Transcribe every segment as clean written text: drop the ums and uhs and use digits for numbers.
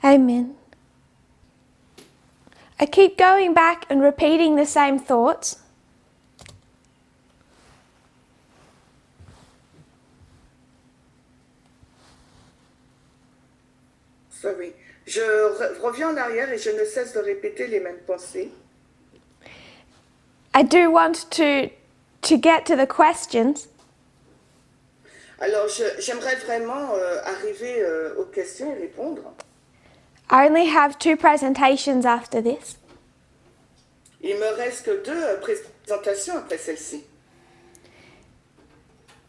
Amen. I keep going back and repeating the same thoughts. Sorry. Je reviens en arrière et je ne cesse de répéter les mêmes pensées. I do want to get to the questions. Alors, j'aimerais vraiment arriver aux questions et répondre. I only have 2 presentations after this. Il me reste que 2 présentations après celle-ci.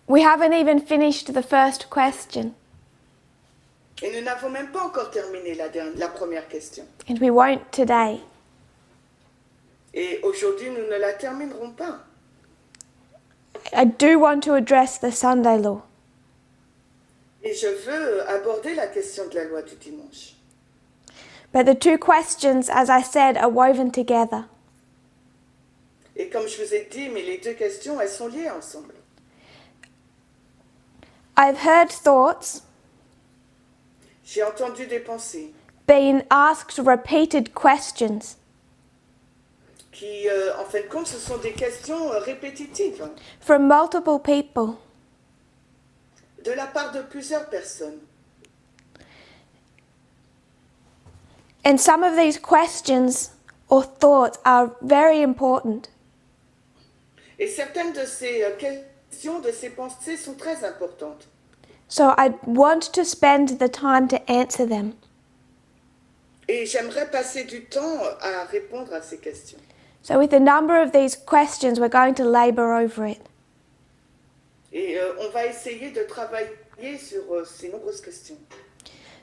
We haven't even finished the first question, Et nous n'avons même pas encore terminé la première question. and we won't today. Et aujourd'hui, nous ne la terminerons pas. I do want to address the Sunday law. Et je veux aborder la question de la loi du dimanche. But the 2 questions, as I said, are woven together. Et comme je vous ai dit, mais les 2 questions, elles sont liées ensemble. I've heard thoughts J'ai entendu des pensées being asked repeated questions qui, en fin de compte, ce sont des questions répétitives from multiple people. de la part de plusieurs personnes. And some of these questions or thoughts are very important. Et certaines de ces questions, de ces pensées sont très importantes. So I want to spend the time to answer them. Et j'aimerais passer du temps à répondre à ces questions. So with a number of these questions, we're going to labor over it. Et on va essayer de travailler sur ces nombreuses questions.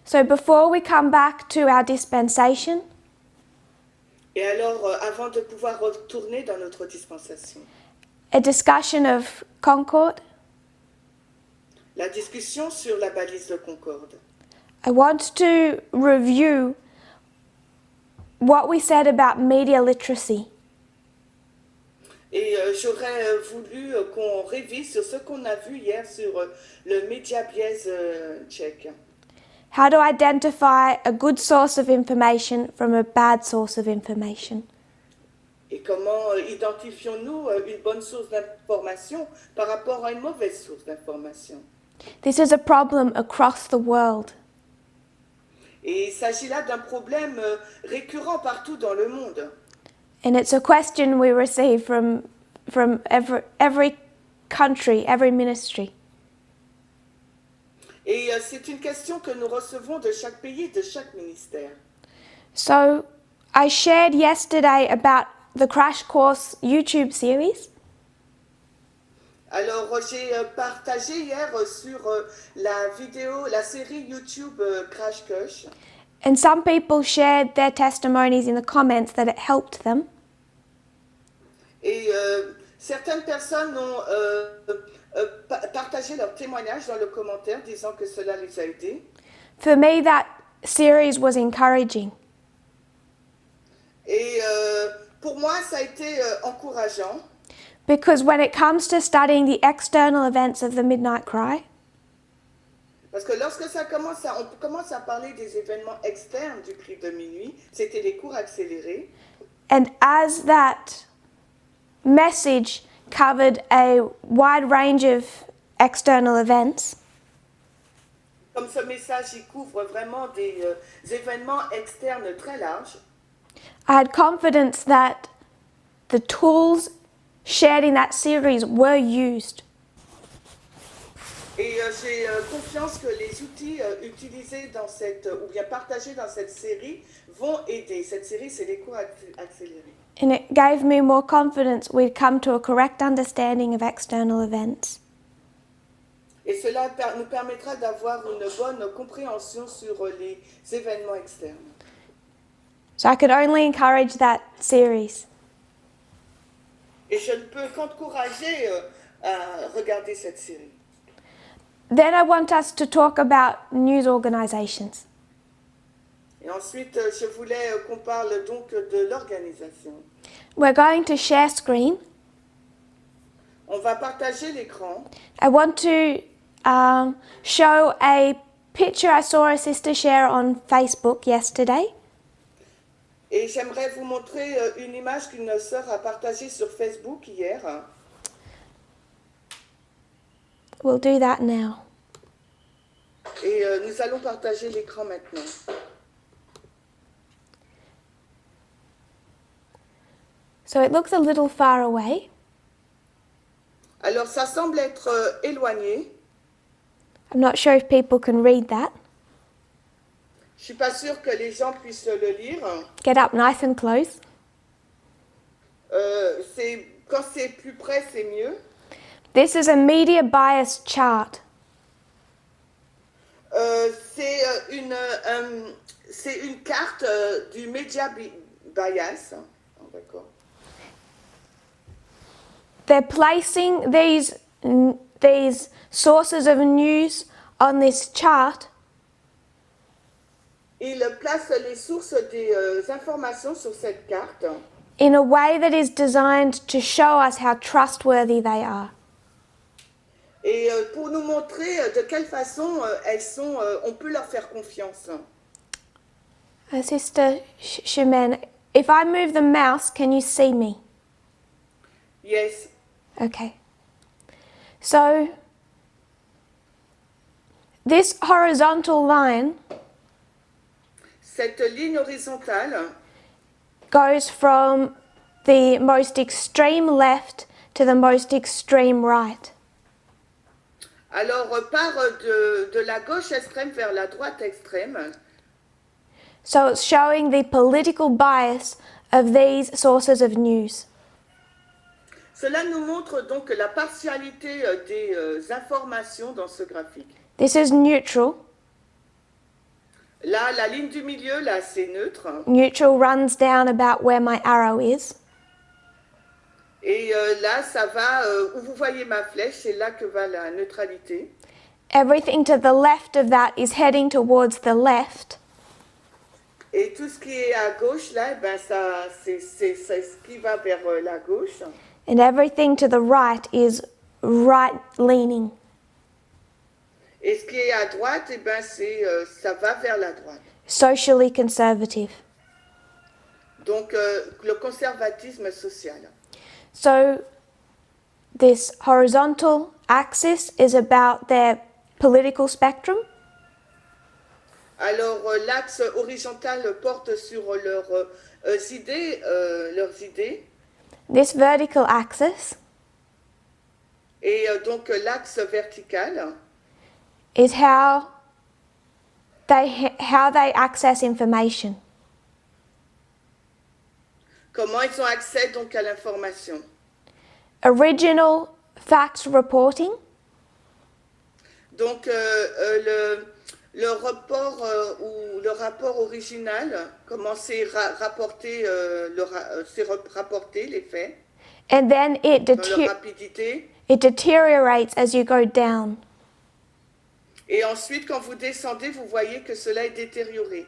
So before we come back to our dispensation, Et alors, avant de pouvoir retourner dans notre dispensation, a discussion of Concord, la discussion sur la balise de Concorde. I want to review what we said about media literacy. Et j'aurais voulu qu'on révise sur ce qu'on a vu hier sur le média biais tchèque. How to identify a good source of information from a bad source of information. Et comment identifions-nous une bonne source d'information par rapport à une mauvaise source d'information? This is a problem across the world. Et il s'agit là d'un problème récurrent partout dans le monde. And it's a question we receive from every country, every ministry. Et c'est une question que nous recevons de chaque pays, de chaque ministère. So I shared yesterday about the Crash Course YouTube series. Alors j'ai partagé hier sur la série YouTube Crash Course. And some people shared their testimonies in the comments that it helped them. Et certaines personnes ont partagé leur témoignage dans le commentaire disant que cela les a aidés. For me, that series was encouraging. Et pour moi, ça a été encourageant. Because when it comes to studying the external events of the Midnight Cry, Parce que lorsque on commence à parler des événements externes du cri de minuit, c'était les cours accélérés. and as that message covered a wide range of external events, Comme ce message y couvre vraiment des événements externes très larges, I had confidence that the tools shared in that series were used. et j'ai confiance que les outils utilisés ou bien partagés dans cette série vont aider. Cette série, c'est les cours accélérés. And it gave me more confidence we'd come to a correct understanding of external events. Et cela nous permettra d'avoir une bonne compréhension sur les événements externes. So I could only encourage that series. Et je ne peux qu'encourager à regarder cette série. Then I want us to talk about news organizations. Et ensuite, je voulais qu'on parle donc de l'organisation. We're going to share screen. On va partager l'écran. I want to show a picture I saw a sister share on Facebook yesterday. Et j'aimerais vous montrer une image qu'une sœur a partagée sur Facebook hier. We'll do that now. Et nous allons partager l'écran maintenant. So it looks a little far away. Alors, ça semble être éloigné. I'm not sure if people can read that. Je suis pas sûre que les gens puissent le lire. Get up nice and close. Quand c'est plus près, c'est mieux. This is a media bias chart. C'est une carte du media bias. Oh, d'accord. They're placing these sources of news on this chart Il place les sources des informations sur cette carte in a way that is designed to show us how trustworthy they are. et pour nous montrer de quelle façon on peut leur faire confiance. Sister Shimen, if I move the mouse, can you see me? Yes. Okay. So, this horizontal line Cette ligne horizontale goes from the most extreme left to the most extreme right. alors part de la gauche extrême vers la droite extrême. So it's showing the political bias of these sources of news. Cela nous montre donc la partialité des informations dans ce graphique. This is neutral. Là, la ligne du milieu, là, c'est neutre. Neutral runs down about where my arrow is. Et là, ça va, où vous voyez ma flèche, c'est là que va la neutralité. Everything to the left of that is heading towards the left. Et tout ce qui est à gauche, là, ben ça, c'est ce qui va vers la gauche. And everything to the right is right leaning. Et ce qui est à droite, eh ben ça va vers la droite. Socially conservative. Donc, le conservatisme social. So this horizontal axis is about their political spectrum. Alors, l'axe horizontal porte sur leurs idées. This vertical axis Et donc, l'axe vertical, is how they access information. comment ils ont accès donc à l'information. Original facts reporting, Donc, le rapport original, comment c'est rapporté, rapporté les faits, and then it, dans leur rapidité. it deteriorates as you go down. Et ensuite, quand vous descendez, vous voyez que cela est détérioré.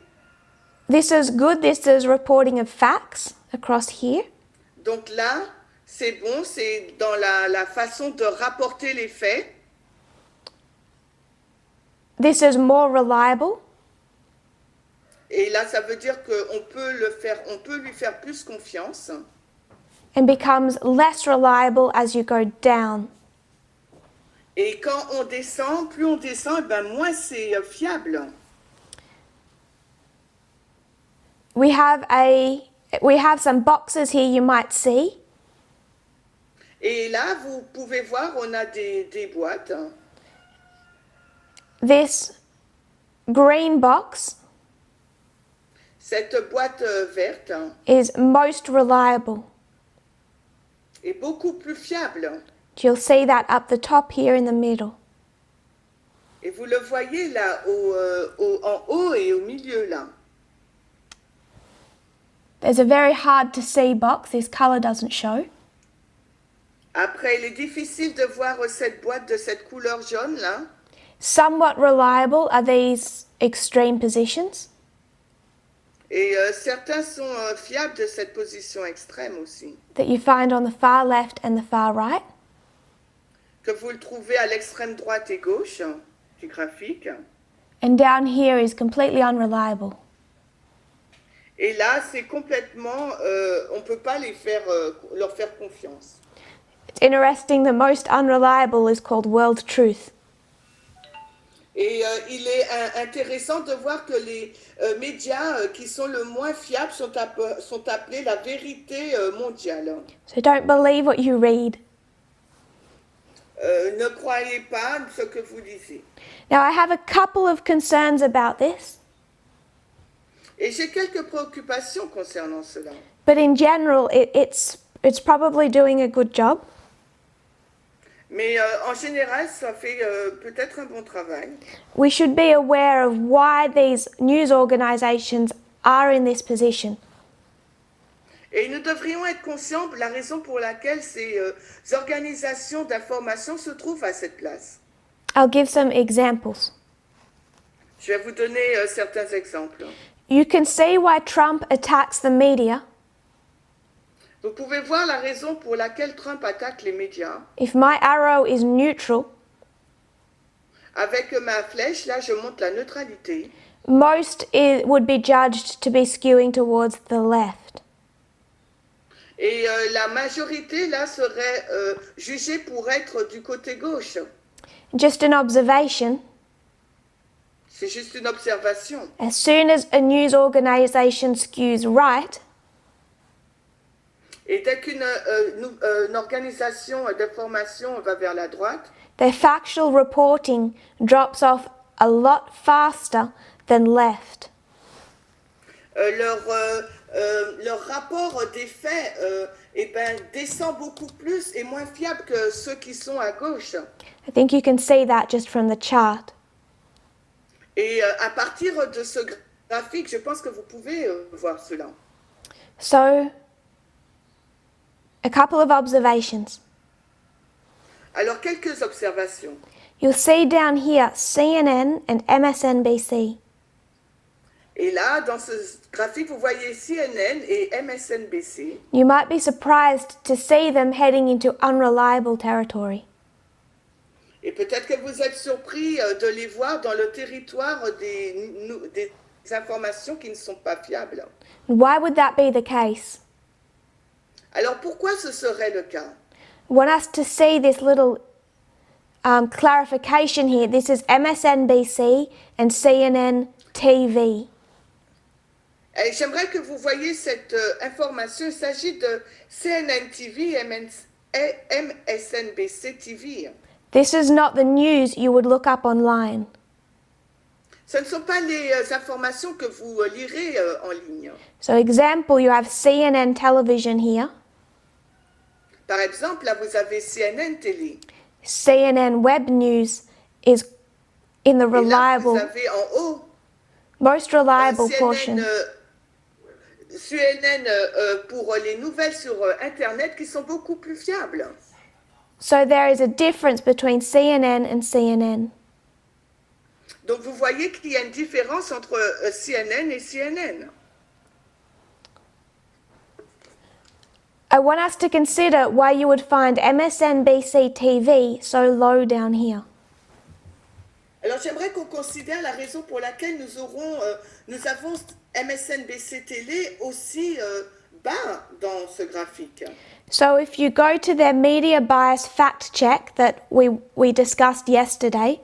This is good. This is reporting of facts across here. Donc là, c'est bon, c'est dans la façon de rapporter les faits. This is more reliable. Et là, ça veut dire qu'on peut lui faire plus confiance. And becomes less reliable as you go down. Et quand on descend, plus on descend, eh ben moins c'est fiable. We have some boxes here you might see. Et là, vous pouvez voir, on a des boîtes. This green box Cette boîte verte is most reliable. est beaucoup plus fiable. You'll see that up the top here in the middle. Et vous le voyez là, en haut et au milieu là. There's a very hard to see box. This color doesn't show. Après, il est difficile de voir cette boîte de cette couleur jaune là. Somewhat reliable are these extreme positions. Et certains sont fiables de cette position extrême aussi. That you find on the far left and the far right. Que vous le trouvez à l'extrême droite et gauche du graphique. And down here is completely unreliable. Et là, c'est complètement, on ne peut pas leur faire confiance. It's interesting, the most unreliable is called World Truth. Et il est intéressant de voir que les médias qui sont le moins fiables sont appelés la vérité mondiale. So don't believe what you read. Ne croyez pas ce que vous lisez. Now, I have a couple of concerns about this, Et j'ai quelques préoccupations concernant cela. but in general, it's probably doing a good job. Mais en général, ça fait peut-être un bon travail. We should be aware of why these news organisations are in this position. Et nous devrions être conscients de la raison pour laquelle ces organisations d'information se trouvent à cette place. I'll give some examples. Je vais vous donner certains exemples. You can see why Trump attacks the media. Vous pouvez voir la raison pour laquelle Trump attaque les médias. If my arrow is neutral, Avec ma flèche, là, je montre la neutralité. most would be judged to be skewing towards the left. Et la majorité, là, serait jugée pour être du côté gauche. Just an observation, C'est juste une observation. as soon as a news organisation skews right, Et dès qu'une organisation d'information va vers la droite, their factual reporting drops off a lot faster than left. leur rapport des faits descend beaucoup plus et moins fiable que ceux qui sont à gauche. I think you can see that just from the chart. Et à partir de ce graphique, je pense que vous pouvez voir cela. So, a couple of observations. Alors, quelques observations. You'll see down here CNN and MSNBC. Et là, dans ce graphique, vous voyez CNN et MSNBC. You might be surprised to see them heading into unreliable territory. Et peut-être que vous êtes surpris de les voir dans le territoire des informations qui ne sont pas fiables. Why would that be the case? Alors, pourquoi ce serait le cas? I want us to see this little clarification here. This is MSNBC and CNN TV. Et j'aimerais que vous voyez cette information. Il s'agit de CNN TV et MSNBC TV. This is not the news you would look up online. Ce ne sont pas les informations que vous lirez en ligne. So example, you have CNN television here. Par exemple, là, vous avez CNN Télé. CNN Web News is in the Et là, reliable, vous avez en haut most reliable portion. CNN pour les nouvelles sur Internet qui sont beaucoup plus fiables. So there is a difference between CNN and CNN. Donc vous voyez qu'il y a une différence entre CNN et CNN. I want us to consider why you would find MSNBC TV so low down here. Alors j'aimerais qu'on considère la raison pour laquelle nous avons MSNBC Télé aussi bas dans ce graphique. So if you go to their media bias fact check that we discussed yesterday,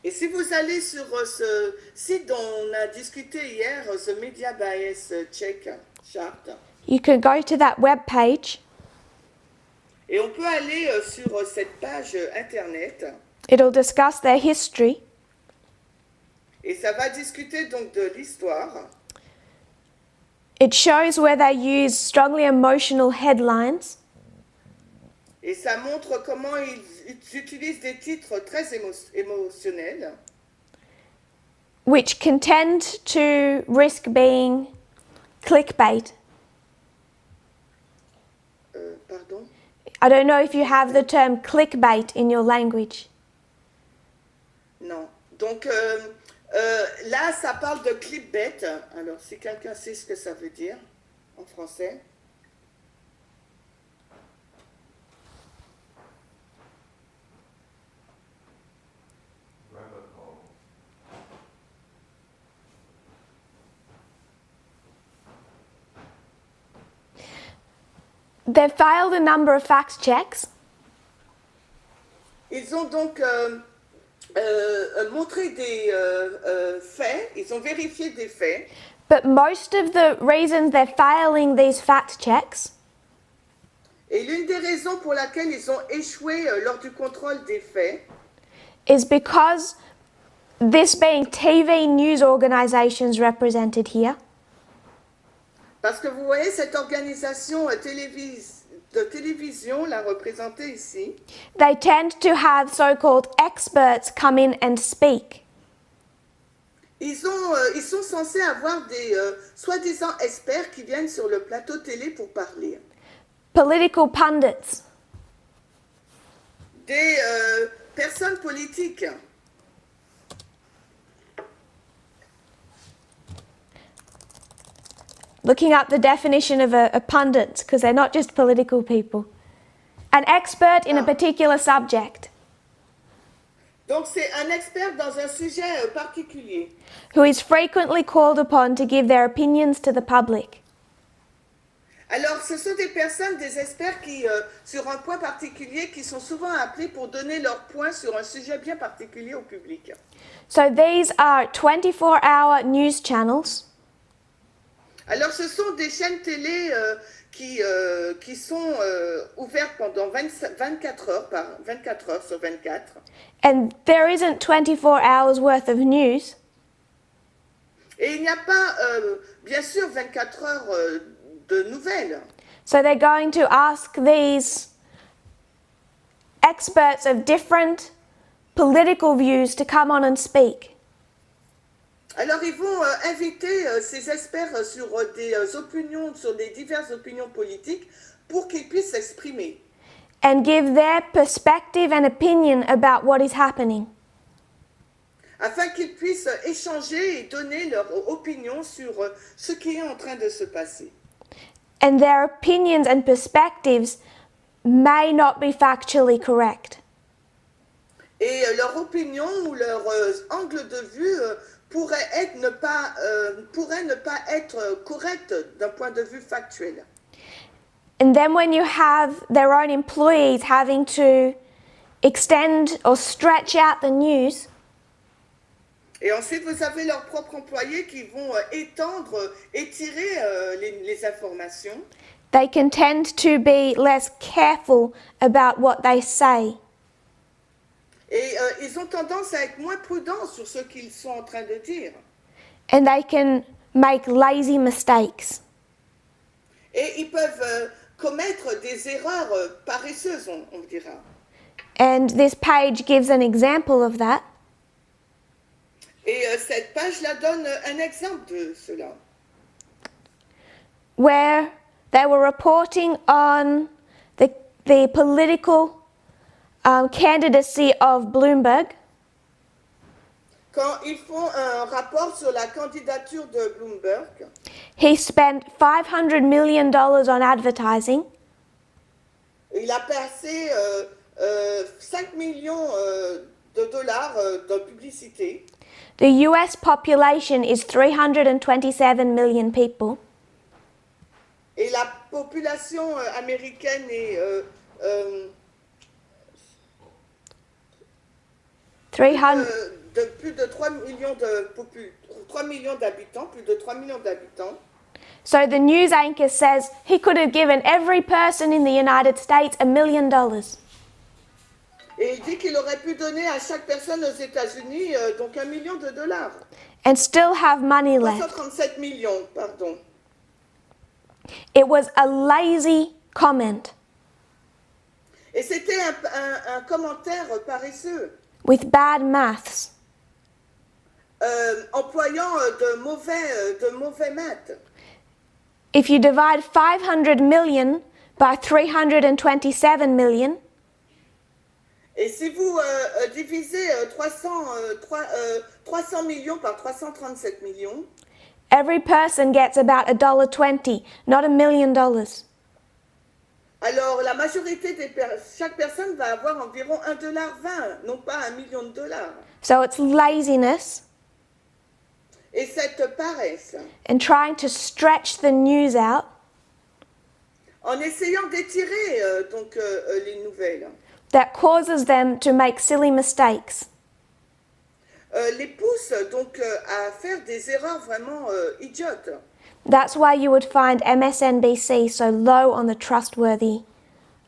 Et si vous allez sur ce site dont on a discuté hier, The Media Bias Check Chart, you can go to that web page. et on peut aller sur cette page internet, It'll discuss their history. et ça va discuter donc de l'histoire. It shows where they use strongly emotional headlines. Et ça montre comment ils utilisent des titres très émotionnels which can tend to risk being clickbait. Pardon? I don't know if you have the term clickbait in your language. Non. Donc là, ça parle de clickbait. Alors, si quelqu'un sait ce que ça veut dire en français. They've failed a number of fact checks, Ils ont donc montré des faits, ils ont vérifié des faits, but most of the reasons they're failing these fact checks et l'une des raisons pour laquelle ils ont échoué lors du contrôle des faits, is because this being TV news organisations represented here, parce que vous voyez cette organisation de télévision, la représentée ici, they tend to have so-called experts come in and speak. ils sont censés avoir des soi-disant experts qui viennent sur le plateau télé pour parler. Political pundits. Des personnes politiques. Looking up the definition of a pundit, because they're not just political people. An expert in a particular subject, Donc c'est un expert dans un sujet particulier. who is frequently called upon to give their opinions to the public. Alors ce sont des personnes, des experts qui, sur un point particulier, qui sont souvent appelés pour donner leur point sur un sujet bien particulier au public. So these are 24-hour news channels Alors ce sont des chaînes télé qui sont ouvertes pendant 24 heures sur 24. and there isn't 24 hours worth of news, Et il n'y a pas, bien sûr, 24 heures de nouvelles. so they're going to ask these experts of different political views to come on and speak. Alors ils vont inviter ces experts sur des opinions, sur des diverses opinions politiques pour qu'ils puissent s'exprimer And give their perspective and opinion about what is happening. afin qu'ils puissent échanger et donner leur opinion sur ce qui est en train de se passer. And their opinions and perspectives may not be factually correct. Et leur opinion ou leur angle de vue pourrait ne pas être correct d'un point de vue factuel. And then when you have their own employees having to extend or stretch out the news, Et ensuite, vous avez leurs propres employés qui vont étirer les informations. they can tend to be less careful about what they say. Et ils ont tendance à être moins prudents sur ce qu'ils sont en train de dire. And they can make lazy mistakes. Et ils peuvent commettre des erreurs paresseuses, on dira. And this page gives an example of that. Et cette page-là donne un exemple de cela. Where they were reporting on the political candidacy of Bloomberg, Quand ils font un rapport sur la candidature de Bloomberg, he spent $500 million on advertising, il a passé 5 millions de dollars de publicité. The US population is 327 million people. Et la population américaine est 300, de plus de 3 millions 3 millions d'habitants, plus de 3 millions d'habitants. So the news anchor says he could have given every person in the United States $1 million. Et il dit qu'il aurait pu donner à chaque personne aux États-Unis donc $1 million. And still have money left. 337 millions, pardon. It was a lazy comment Et c'était un commentaire paresseux, with bad maths. employant de mauvais maths. If you divide 500 million by 327 million, Et si vous divisez 300 millions par 337 millions, every person gets about $1.20, not $1 million. alors la majorité chaque personne va avoir environ $1,20, non pas $1 million. So it's laziness Et cette paresse, and trying to stretch the news out en essayant d'étirer les nouvelles, that causes them to make silly mistakes. les pousse à faire des erreurs vraiment idiotes. That's why you would find MSNBC so low on the trustworthy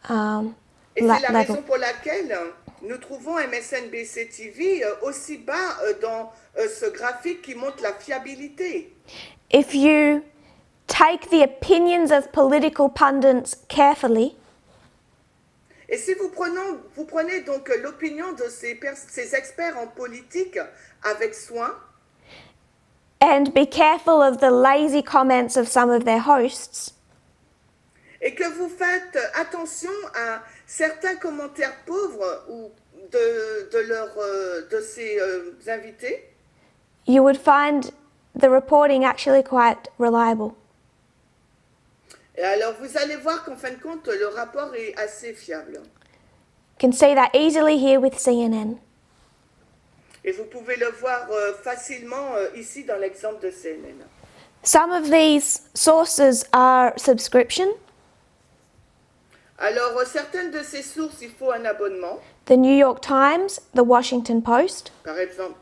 Et c'est la level. raison pour laquelle nous trouvons MSNBC TV aussi bas dans ce graphique qui montre la fiabilité. If you take the opinions of political pundits carefully, Et si vous prenez donc l'opinion de ces experts en politique avec soin, and be careful of the lazy comments of some of their hosts, et que vous faites attention à certains commentaires pauvres ou de ces invités, you would find the reporting actually quite reliable. et alors vous allez voir qu'en fin de compte, le rapport est assez fiable. You can see that easily here with CNN. Et vous pouvez le voir facilement ici dans l'exemple de CNN. Some of these sources are subscription. Alors, certaines de ces sources, il faut un abonnement. The New York Times, the Washington Post. Par exemple,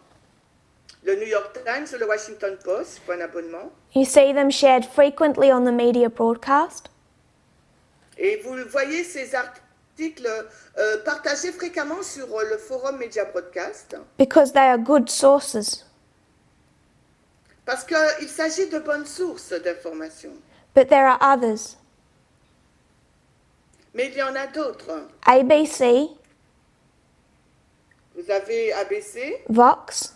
le New York Times ou le Washington Post, il faut un abonnement. You see them shared frequently on the media broadcast. Et vous voyez ces articles partagés fréquemment sur le forum Media Broadcast. Because they are good sources. Parce qu'il s'agit de bonnes sources d'information. But there are others. Mais il y en a d'autres. ABC, Vous avez ABC, Vox,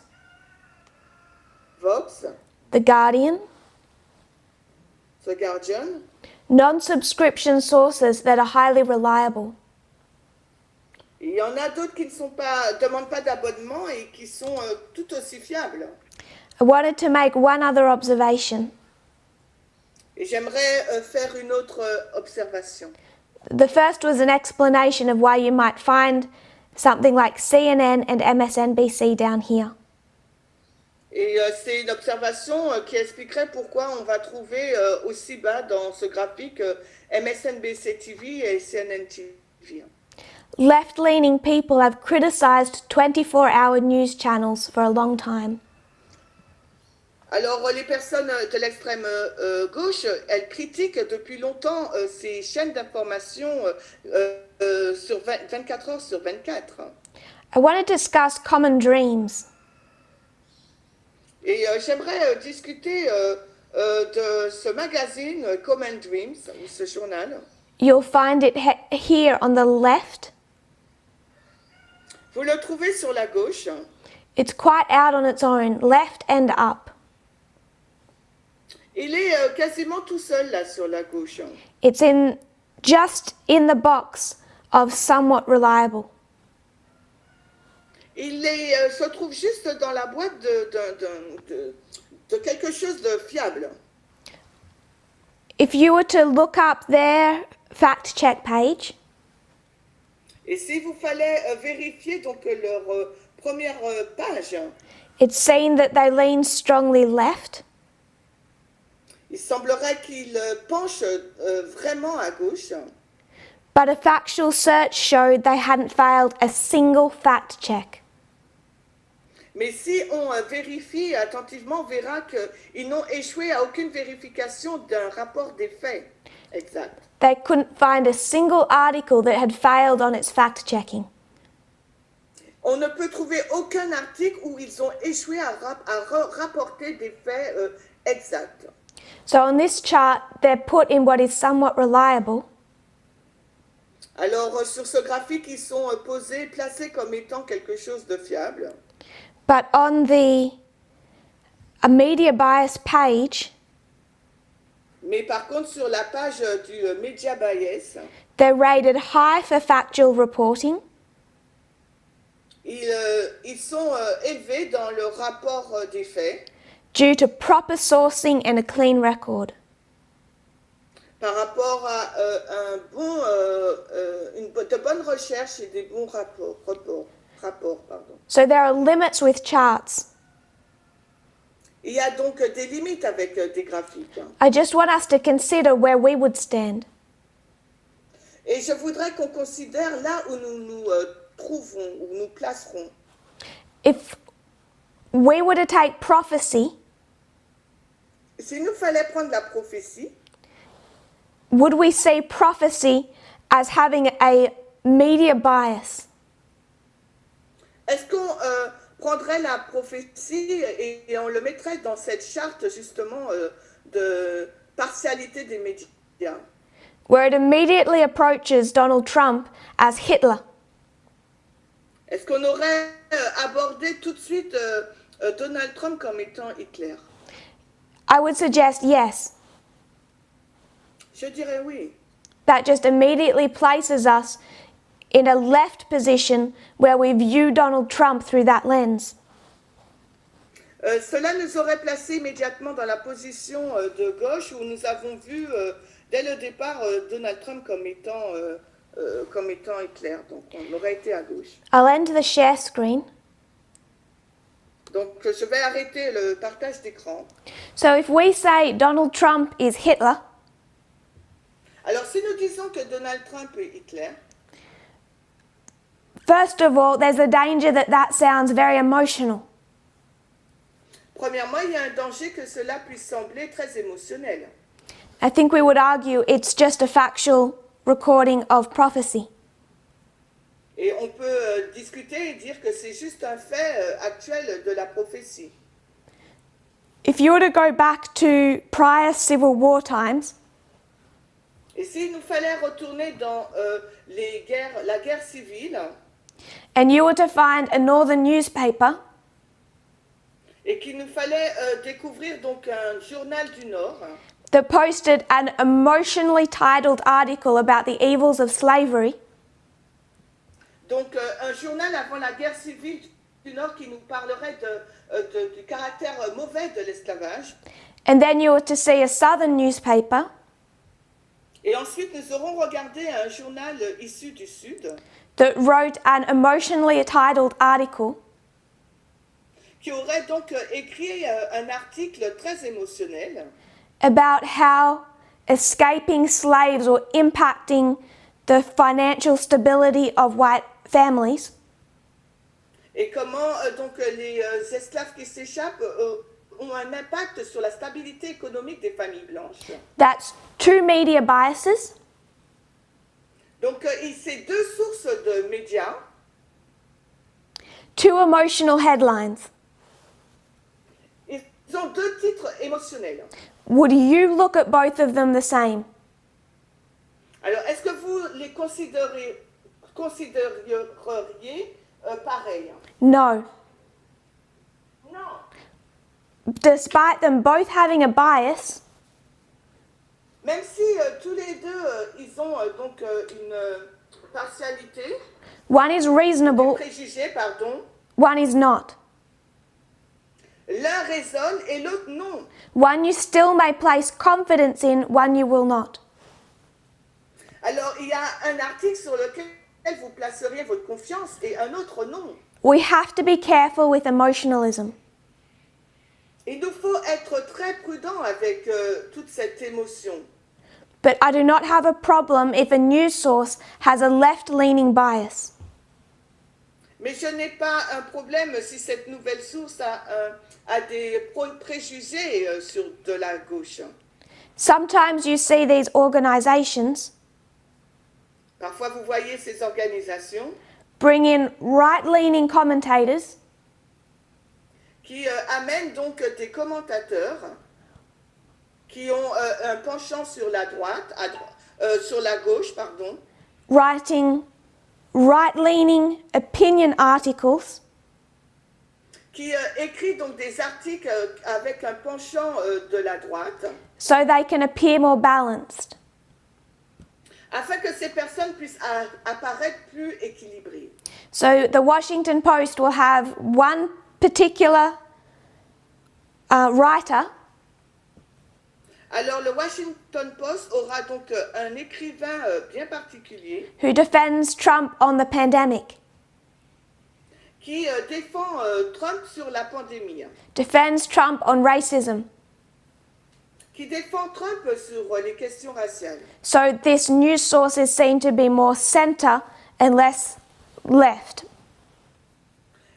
Vox, The Guardian, The Guardian. non-subscription sources that are highly reliable. Il y en a d'autres qui ne demandent pas d'abonnement et qui sont tout aussi fiables. I wanted to make one other observation. Et j'aimerais faire une autre observation. The first was an explanation of why you might find something like CNN and MSNBC down here. Et c'est une observation qui expliquerait pourquoi on va trouver aussi bas dans ce graphique MSNBC TV et CNN TV. Left-leaning people have criticized 24-hour news channels for a long time. Alors les personnes de l'extrême gauche, elles critiquent depuis longtemps ces chaînes d'information sur 24 heures sur 24. I want to discuss common dreams. Et j'aimerais discuter de ce magazine Common Dreams, ou ce journal. You'll find it here on the left. Vous le trouvez sur la gauche. It's quite out on its own, left and up. Il est quasiment tout seul là sur la gauche. It's just in the box of somewhat reliable. Il se trouve juste dans la boîte de quelque chose de fiable. If you were to look up their fact check page, Et si vous fallait vérifier donc leur première page, it's seen that they lean strongly left. il semblerait qu'ils penchent vraiment à gauche. But a factual search showed they hadn't failed a single fact check. Mais si on vérifie attentivement, on verra qu'ils n'ont échoué à aucune vérification d'un rapport des faits exact. They couldn't find a single article that had failed on its fact checking. On ne peut trouver aucun article où ils ont échoué à rapporter des faits exacts. So on this chart, they're put in what is somewhat reliable, Alors sur ce graphique, ils sont placés comme étant quelque chose de fiable. but on the media bias page, Mais par contre, sur la page du Media Bias, they're rated high for factual reporting, ils sont élevés dans le rapport des faits due to proper sourcing and a clean record. par rapport à de bonnes recherches et des bons rapports. So there are limits with charts. Il y a donc des limites avec des graphiques. I just want us to consider where we would stand. Et je voudrais qu'on considère là où nous nous trouvons, où nous placerons. If we were to take prophecy, S'il nous fallait prendre la prophétie, would we see prophecy as having a media bias? est-ce qu'on prendrait la prophétie et on le mettrait dans cette charte justement de partialité des médias, Where it immediately approaches Donald Trump as Hitler? est-ce qu'on aurait abordé tout de suite Donald Trump comme étant Hitler? I would suggest yes. Je dirais oui. That just immediately places us in a left position where we view Donald Trump through that lens. Cela nous aurait placé immédiatement dans la position de gauche où nous avons vu dès le départ Donald Trump comme étant Hitler. Donc on aurait été à gauche. I'll end the share screen. Donc je vais arrêter le partage d'écran. So if we say Donald Trump is Hitler, Alors si nous disons que Donald Trump est Hitler, first of all, there's a danger that that sounds very emotional. premièrement, il y a un danger que cela puisse sembler très émotionnel. I think we would argue it's just a factual recording of prophecy. Et on peut discuter et dire que c'est juste un fait actuel de la prophétie. If you were to go back to prior Civil War times, Et s'il nous fallait retourner dans la guerre civile, and you were to find a northern newspaper et qu'il nous fallait découvrir donc un journal du Nord that posted an emotionally titled article about the evils of slavery, donc un journal avant la guerre civile du Nord qui nous parlerait du caractère mauvais de l'esclavage, and then you were to see a southern newspaper et ensuite nous aurons regardé un journal issu du Sud that wrote an emotionally titled article qui aurait donc écrit un article très émotionnel about how escaping slaves were impacting the financial stability of white families, et comment donc les esclaves qui s'échappent ont un impact sur la stabilité économique des familles blanches. That's two media biases, Donc c'est deux sources de médias, two emotional headlines. ils ont deux titres émotionnels. Would you look at both of them the same? Alors est-ce que vous les considéreriez pareils? No. Non. Despite them both having a bias, Même si tous les deux ils ont donc une partialité, one is reasonable, préjugé, pardon, one is not. l'un résonne et l'autre non. One you still may place confidence in, one you will not. Alors il y a un article sur lequel vous placeriez votre confiance et un autre non. We have to be careful with emotionalism. Il nous faut être très prudent avec toute cette émotion. But I do not have a problem if a news source has a left-leaning bias. Mais je n'ai pas un problème si cette nouvelle source a des préjugés sur de la gauche. Sometimes you see these organizations Parfois, vous voyez ces organisations bring in right-leaning commentators qui amènent donc des commentateurs qui ont un penchant sur la droite, sur la gauche, pardon, writing right-leaning opinion articles qui écrit donc des articles avec un penchant de la droite, so they can appear more balanced. afin que ces personnes puissent apparaître plus équilibrées. So the Washington Post will have one particular writer Alors le Washington Post aura donc un écrivain bien particulier who defends Trump on the pandemic, qui défend Trump sur la pandémie, defends Trump on racism, qui défend Trump sur les questions raciales. So this news source is seen to be more centre and less left.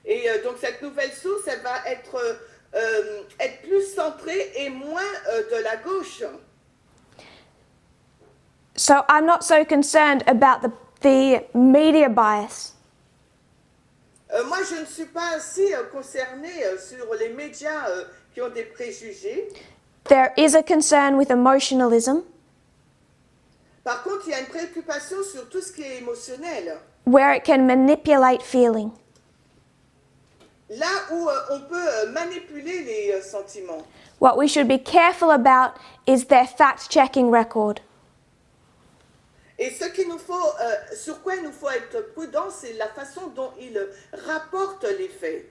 Et donc cette nouvelle source, elle va être plus centrée et moins de la gauche. So I'm not so concerned about the media bias. Moi, je ne suis pas si concernée sur les médias qui ont des préjugés. There is a concern with emotionalism, Par contre, il y a une préoccupation sur tout ce qui est émotionnel. where it can manipulate feeling. Là où on peut manipuler les sentiments. What we should be careful about is their fact-checking record. Et ce qu'il nous faut, sur quoi il nous faut être prudent, c'est la façon dont ils rapportent les faits.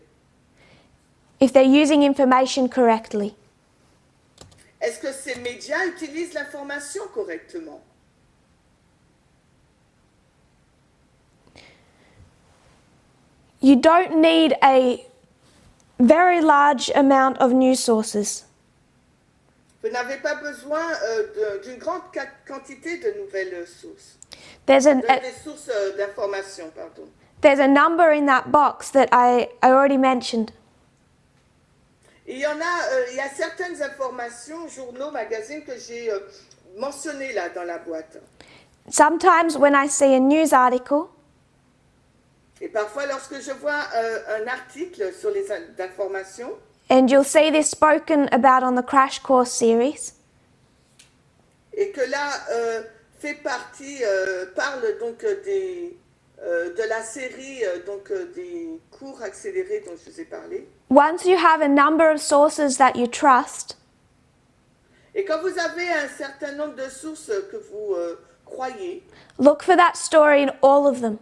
If they're using information correctly. Est-ce que ces médias utilisent l'information correctement? You don't need a very large amount of news sources. Vous n'avez pas besoin d'une grande quantité de nouvelles sources, There's des sources d'information, pardon. there's a number in that box that I already mentioned. Il y a certaines informations, journaux, magazines que j'ai mentionnées là dans la boîte. Sometimes when I see a news article, Et parfois, lorsque je vois un article sur les informations, and you'll see this spoken about on the Crash Course series, et que là parle donc de la série des cours accélérés dont je vous ai parlé. once you have a number of sources that you trust, Et quand vous avez un certain nombre de sources que vous croyez, look for that story in all of them.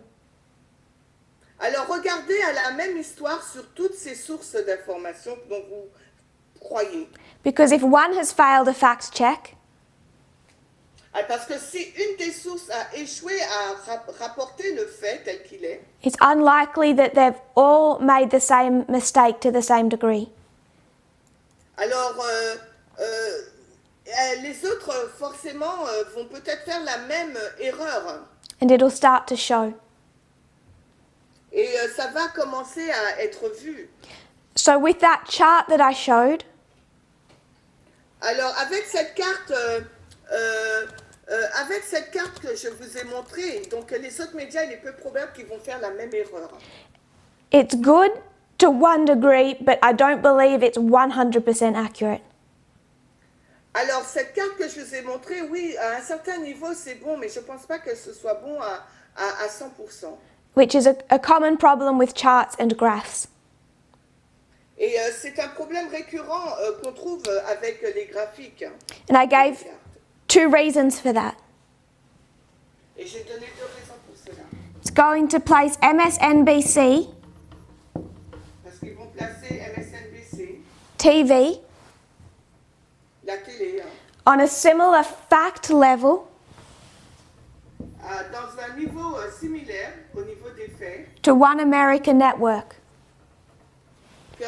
alors regardez à la même histoire sur toutes ces sources d'informations dont vous croyez. Because if one has failed a fact check, Parce que si une des sources a échoué à rapporter le fait tel qu'il est, it's unlikely that they've all made the same mistake to the same degree. alors les autres forcément vont peut-être faire la même erreur. And it'll start to show. Et ça va commencer à être vu. So with that chart that I showed, Alors avec cette carte que je vous ai montrée, donc les autres médias, il est peu probable qu'ils vont faire la même erreur. it's good to one degree, but I don't believe it's 100% accurate. Alors cette carte que je vous ai montrée, oui, à un certain niveau c'est bon, mais je ne pense pas que ce soit bon à 100%. Which is a common problem with charts and graphs. Et c'est un problème récurrent qu'on trouve avec les graphiques. And I gave 2 reasons for that. Et j'ai donné 2 raisons pour cela. It's going to place MSNBC Parce qu'ils vont placer MSNBC, TV la télé, on a similar fact level dans un niveau similaire au niveau des faits to One American Network. que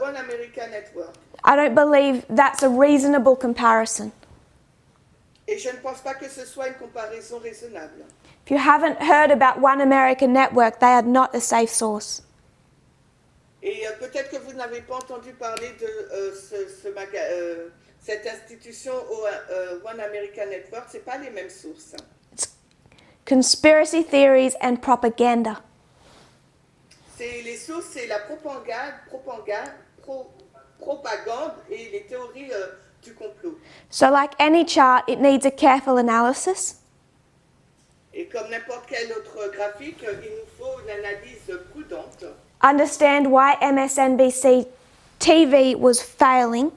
One American Network. I don't believe that's a reasonable comparison. Et je ne pense pas que ce soit une comparaison raisonnable. If you haven't heard about One American Network, they are not a safe source. Et peut-être que vous n'avez pas entendu parler de cette institution One American Network, ce n'est pas les mêmes sources. Conspiracy theories and propaganda. C'est les sources, c'est la propagande et les théories du complot. So like any chart, it needs a careful analysis. Et comme n'importe quel autre graphique, il nous faut une analyse prudente. Understand why MSNBC TV was failing.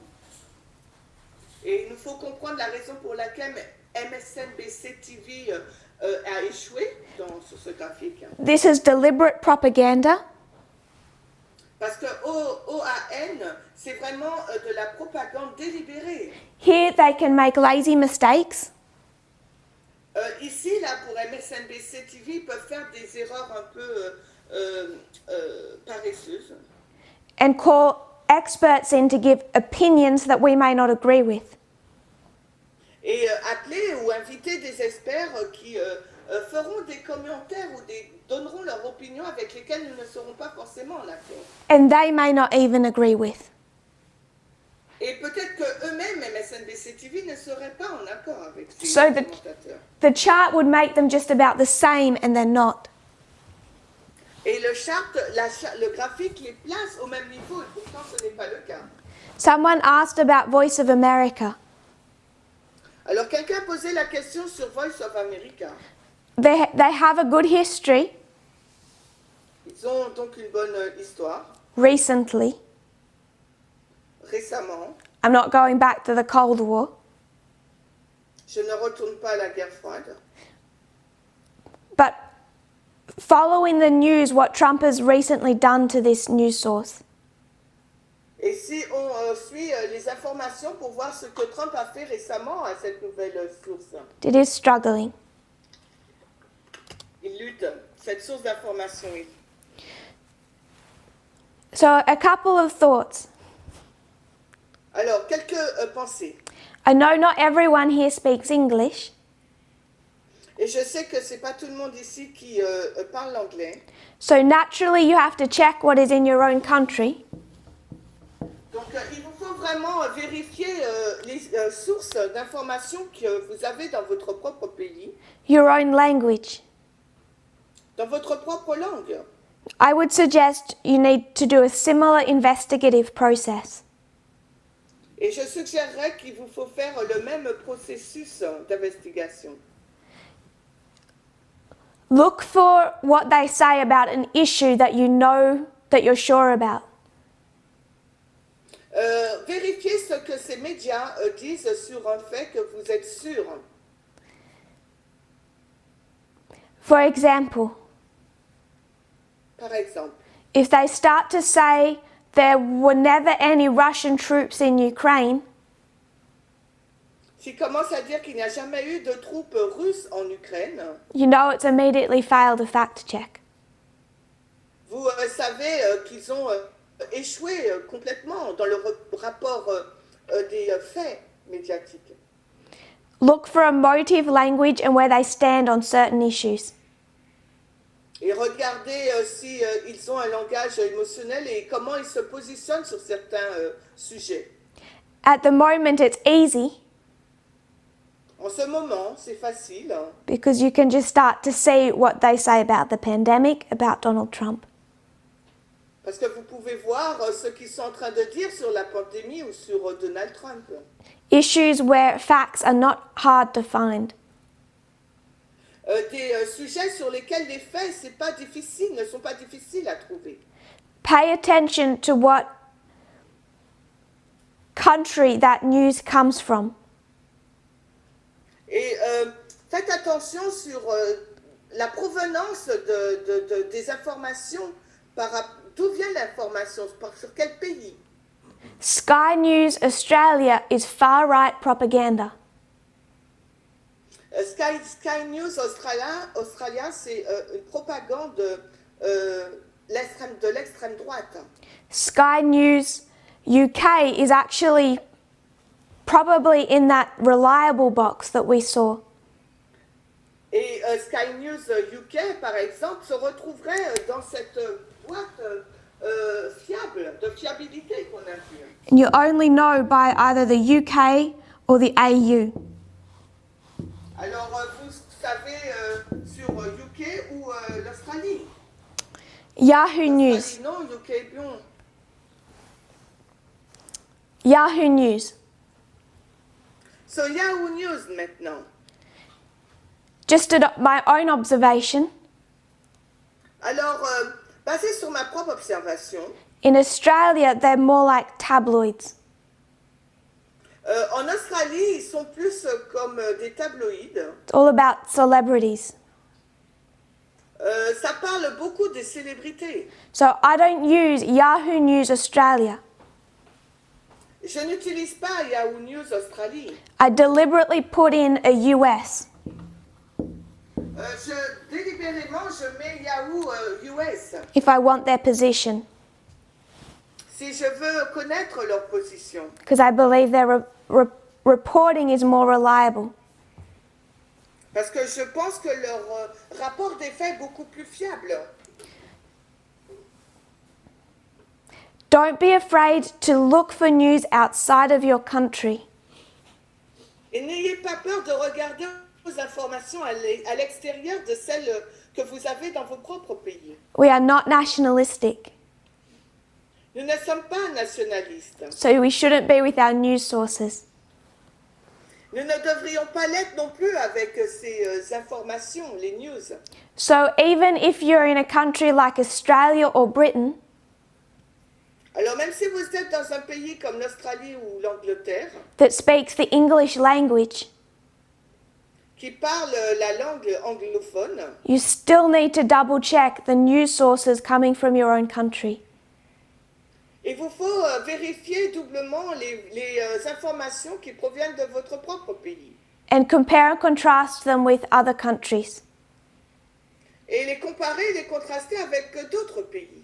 Et il nous faut comprendre la raison pour laquelle MSNBC TV a échoué sur ce graphique. This is deliberate propaganda. Parce que OAN, c'est vraiment de la propagande délibérée. Here they can make lazy mistakes Ici, là, pour MSNBC TV, ils peuvent faire des erreurs un peu paresseuses. and call experts in to give opinions that we may not agree with. appeler ou inviter des experts qui feront des commentaires ou donneront leur opinion avec lesquels nous ne serons pas forcément en accord. and they may not even agree with. Et peut-être qu'eux-mêmes, MSNBC TV, ne seraient pas en accord avec ces So commentateurs. the chart would make them just about the same, and they're not. Et le chart, le graphique les place au même niveau, et pourtant ce n'est pas le cas. Someone asked about Voice of America. Alors quelqu'un posait la question sur Voice of America. They have a good history Ils ont donc une bonne histoire. recently. Récemment, I'm not going back to the Cold War, je ne retourne pas à la guerre froide. but following the news, what Trump has recently done to this news source, Et si on suit les informations pour voir ce que Trump a fait récemment à cette nouvelle source, it is struggling. il lutte. Cette source d'information, So, a couple of thoughts. Alors, quelques pensées. I know not everyone here speaks English, Et je sais que c'est pas tout le monde ici qui parle l'anglais. so naturally you have to check what is in your own country. Donc, il vous faut vraiment vérifier les sources d'informations que vous avez dans votre propre pays, Your own language. dans votre propre langue. I would suggest you need to do a similar investigative process. Et je suggérerais qu'il vous faut faire le même processus d'investigation. Look for what they say about an issue that you know that you're sure about. Vérifiez ce que ces médias disent sur un fait que vous êtes sûr. For example, Par exemple, if they start to say there were never any Russian troops in Ukraine, s'ils commencent à dire qu'il n'y a jamais eu de troupes russes en Ukraine, you know it's immediately failed a fact check. vous savez qu'ils ont échoué complètement dans le rapport des faits médiatiques. Look for a motive language and where they stand on certain issues. Et regardez si ils ont un langage émotionnel et comment ils se positionnent sur certains sujets. At the moment it's easy En ce moment, c'est facile, hein, because you can just start to see what they say about the pandemic, about Donald Trump. parce que vous pouvez voir ce qu'ils sont en train de dire sur la pandémie ou sur Donald Trump. Issues where facts are not hard to find. Des sujets sur lesquels les faits ne sont pas difficiles à trouver. Pay attention to what country that news comes from. Et faites attention sur la provenance des informations, d'où vient l'information, sur quel pays. Sky News Australia is far-right propaganda. Sky News Australia, c'est une propagande de l'extrême droite. Sky News UK is actually probably in that reliable box that we saw. Et Sky News UK, par exemple, se retrouverait dans cette boîte fiable, de fiabilité qu'on a vue. And you only know by either the UK or the AU. Alors, vous savez sur UK ou l'Australie. Yahoo News. L'Australie, non, UK, bon. Yahoo News. So, Yahoo News maintenant. Just my own observation, Alors, basé sur ma propre observation, in Australia they're more like tabloids. en Australie, ils sont plus comme des tabloïds. It's all about celebrities. Ça parle beaucoup des célébrités. So I don't use Yahoo News Australia. Je n'utilise pas Yahoo News Australie. I deliberately put in a US. Délibérément, je mets Yahoo US If I want their position, si je veux connaître leur position. because I believe their reporting is more reliable. Parce que je pense que leur rapport des faits est beaucoup plus fiable. Don't be afraid to look for news outside of your country. Et n'ayez pas peur de regarder vos informations à l'extérieur de celles que vous avez dans vos propres pays. We are not nationalistic, Nous ne sommes pas nationalistes. so we shouldn't be with our news sources. Nous ne devrions pas l'être non plus avec ces informations, les news. So even if you're in a country like Australia or Britain, Alors même si vous êtes dans un pays comme l'Australie ou l'Angleterre, that speaks the English language, qui parle la langue anglophone, you still need to double check the news sources coming from your own country. il vous faut vérifier doublement les informations qui proviennent de votre propre pays And compare and contrast them with other countries. et les comparer, les contraster avec d'autres pays.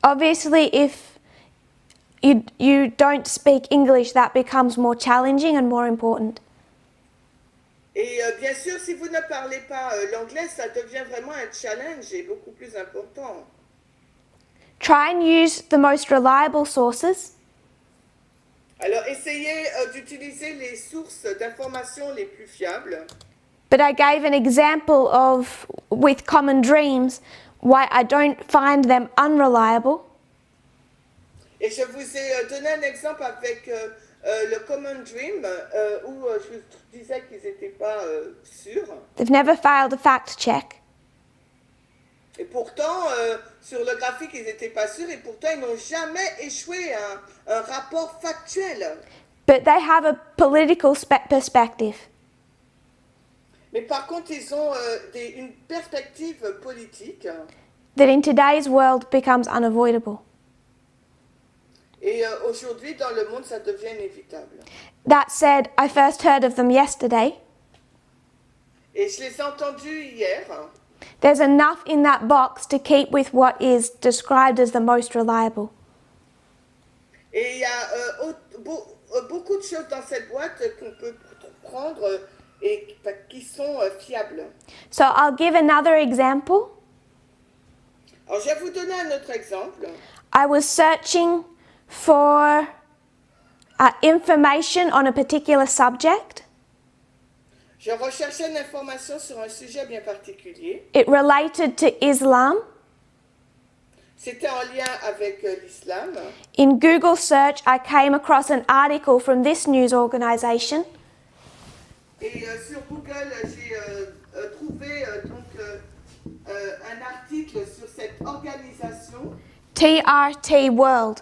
Obviously, if you don't speak English, that becomes more challenging and more important. Et bien sûr, si vous ne parlez pas l'anglais, ça devient vraiment un challenge et beaucoup plus important. Try and use the most reliable sources, Alors, essayez d'utiliser les sources d'informations les plus fiables. but I gave an example of, with Common Dreams, why I don't find them unreliable. Et je vous ai donné un exemple avec le Common Dream, où je vous disais qu'ils n'étaient pas sûrs. They've never failed a fact check. Et pourtant, sur le graphique, ils n'étaient pas sûrs, et pourtant, ils n'ont jamais échoué un rapport factuel. But they have a political perspective. Mais par contre, ils ont une perspective politique. That in today's world becomes unavoidable. Et aujourd'hui, dans le monde, ça devient inévitable. That said, I first heard of them yesterday. Et je les ai entendus hier. There's enough in that box to keep with what is described as the most reliable. Et il y a beaucoup de choses dans cette boîte qu'on peut prendre et qui sont fiables. So I'll give another example. Alors, je vais vous donner un autre exemple. I was searching for information on a particular subject. Je recherchais une information sur un sujet bien particulier. It related to Islam. C'était en lien avec l'islam. In Google search, I came across an article from this news organization. Et sur Google, j'ai trouvé un article sur cette organisation, TRT World.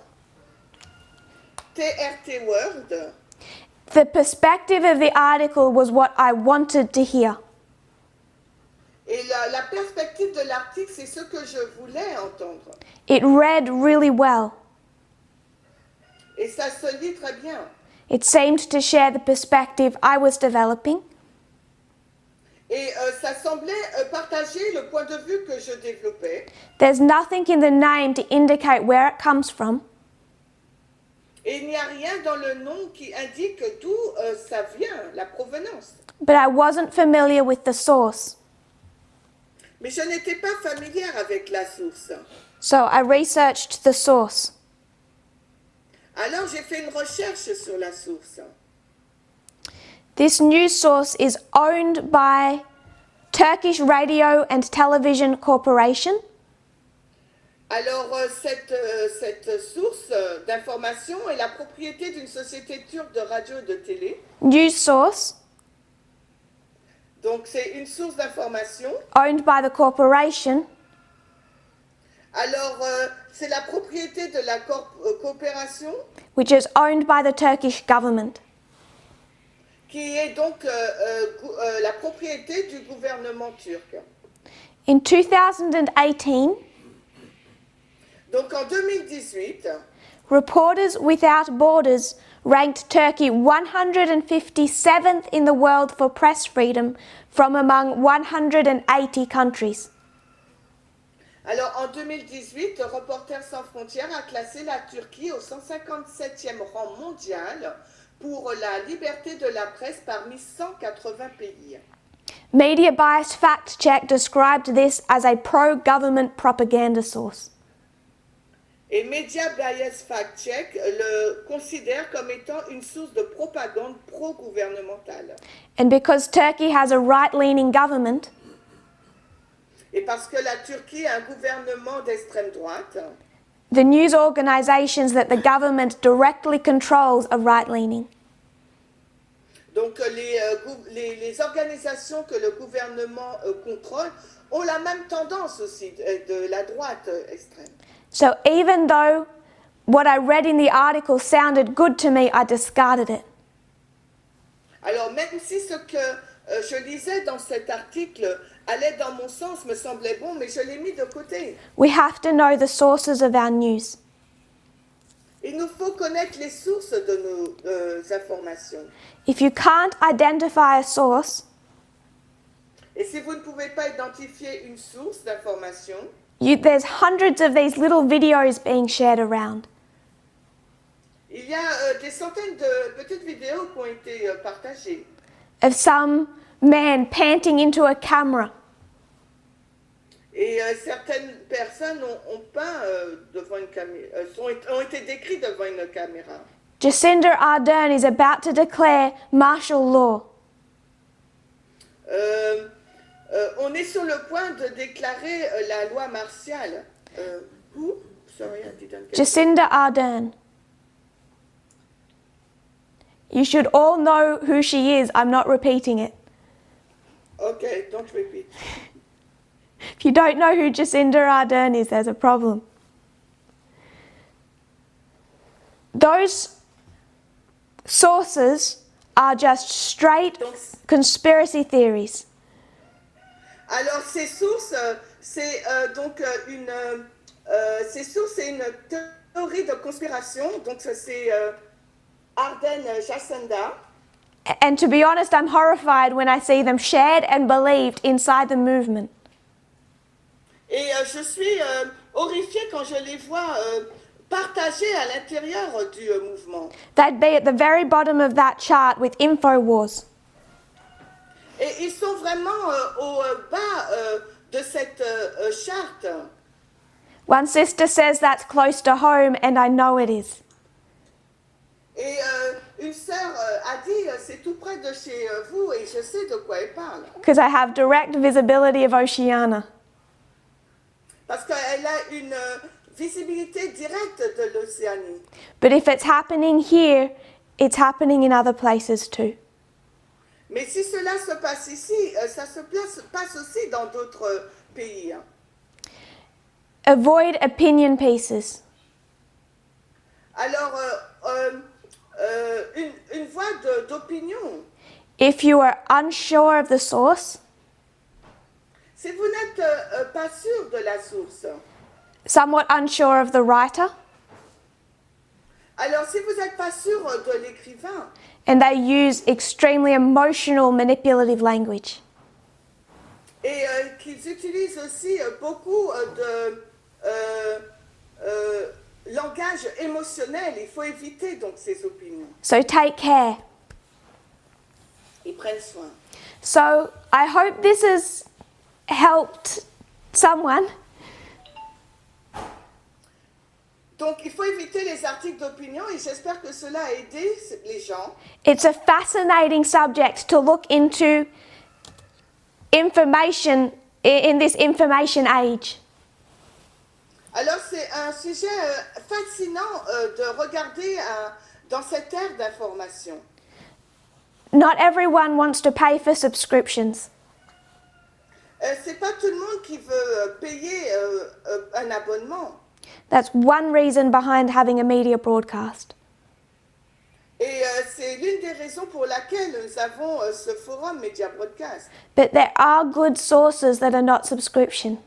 TRT World. The perspective of the article was what I wanted to hear. Et la perspective de l'article, c'est ce que je voulais entendre. It read really well. Et ça se lit très bien. It seemed to share the perspective I was developing. Et ça semblait partager le point de vue que je développais. There's nothing in the name to indicate where it comes from. Et il n'y a rien dans le nom qui indique d'où ça vient, la provenance. But I wasn't familiar with the source. Mais je n'étais pas familière avec la source. So I researched the source. Alors j'ai fait une recherche sur la source. This news source is owned by Turkish Radio and Television Corporation. Alors cette source d'information est la propriété d'une société turque de radio et de télé. News source Donc c'est une source d'information. owned by the corporation. Alors c'est la propriété de la coopération Which is owned by the Turkish government. qui est donc la propriété du gouvernement turc. In 2018, Donc en 2018, Reporters Without Borders ranked Turkey 157th in the world for press freedom from among 180 countries. alors en 2018, Reporters sans frontières a classé la Turquie au 157e rang mondial pour la liberté de la presse parmi 180 pays. Media Biased Fact Check described this as a pro-government propaganda source. Et Media Bias Fact Check le considère comme étant une source de propagande pro-gouvernementale. And because Turkey has a right-leaning government, Et parce que la Turquie a un gouvernement d'extrême droite, the news organisations that the government directly controls are right-leaning. donc les organisations que le gouvernement contrôle ont la même tendance aussi de la droite extrême. So even though what I read in the article sounded good to me, I discarded it. Alors même si ce que je lisais dans cet article allait dans mon sens, me semblait bon, mais je l'ai mis de côté. We have to know the sources of our news. Il nous faut connaître les sources de nos informations. If you can't identify a source, Et si vous ne pouvez pas identifier une source d'information, there's hundreds of these little videos being shared around. il y a des centaines de petites vidéos qui ont été partagées Of some man panting into a camera, et certaines personnes ont peint devant une caméra, ont été décrites devant une caméra. Jacinda Ardern is about to declare martial law. On est sur le point de déclarer la loi martiale. Who? Sorry, I didn't get it. Jacinda Ardern. You should all know who she is. I'm not repeating it. Okay, don't repeat. If you don't know who Jacinda Ardern is, there's a problem. Those sources are just straight Donc, conspiracy theories. alors ces sources, c'est ces sources, c'est une théorie de conspiration. Donc c'est Ardern Jacinda. And to be honest, I'm horrified when I see them shared and believed inside the movement. Et je suis horrifiée quand je les vois partagées à l'intérieur du mouvement. They'd be at the very bottom of that chart with InfoWars. Et ils sont vraiment au bas de cette charte. One sister says that's close to home, and I know it is. Et une sœur a dit, c'est tout près de chez vous, et je sais de quoi elle parle. Because I have direct visibility of Oceania. Parce qu'elle a une visibilité directe de l'Océanie. But if it's happening here, it's happening in other places too. Mais si cela se passe ici, ça se passe aussi dans d'autres pays. Avoid opinion pieces. Alors, une voix d'opinion. If you are unsure of the source, Si vous n'êtes pas sûr de la source, somewhat unsure of the writer, alors si vous n'êtes pas sûr de l'écrivain, and they use extremely emotional, manipulative language, et qu'ils utilisent aussi beaucoup de langage émotionnel, il faut éviter donc ces opinions. so take care. Ils prennent soin. So I hope this has helped someone. Donc il faut éviter les articles d'opinion et j'espère que cela a aidé les gens. It's a fascinating subject to look into information in this information age. Alors c'est un sujet fascinant de regarder dans cette ère d'information. Not everyone wants to pay for subscriptions. C'est pas tout le monde qui veut payer un abonnement. That's one reason behind having a media broadcast. Et c'est l'une des raisons pour laquelle nous avons ce forum Media Broadcast. But there are good sources that are not subscription.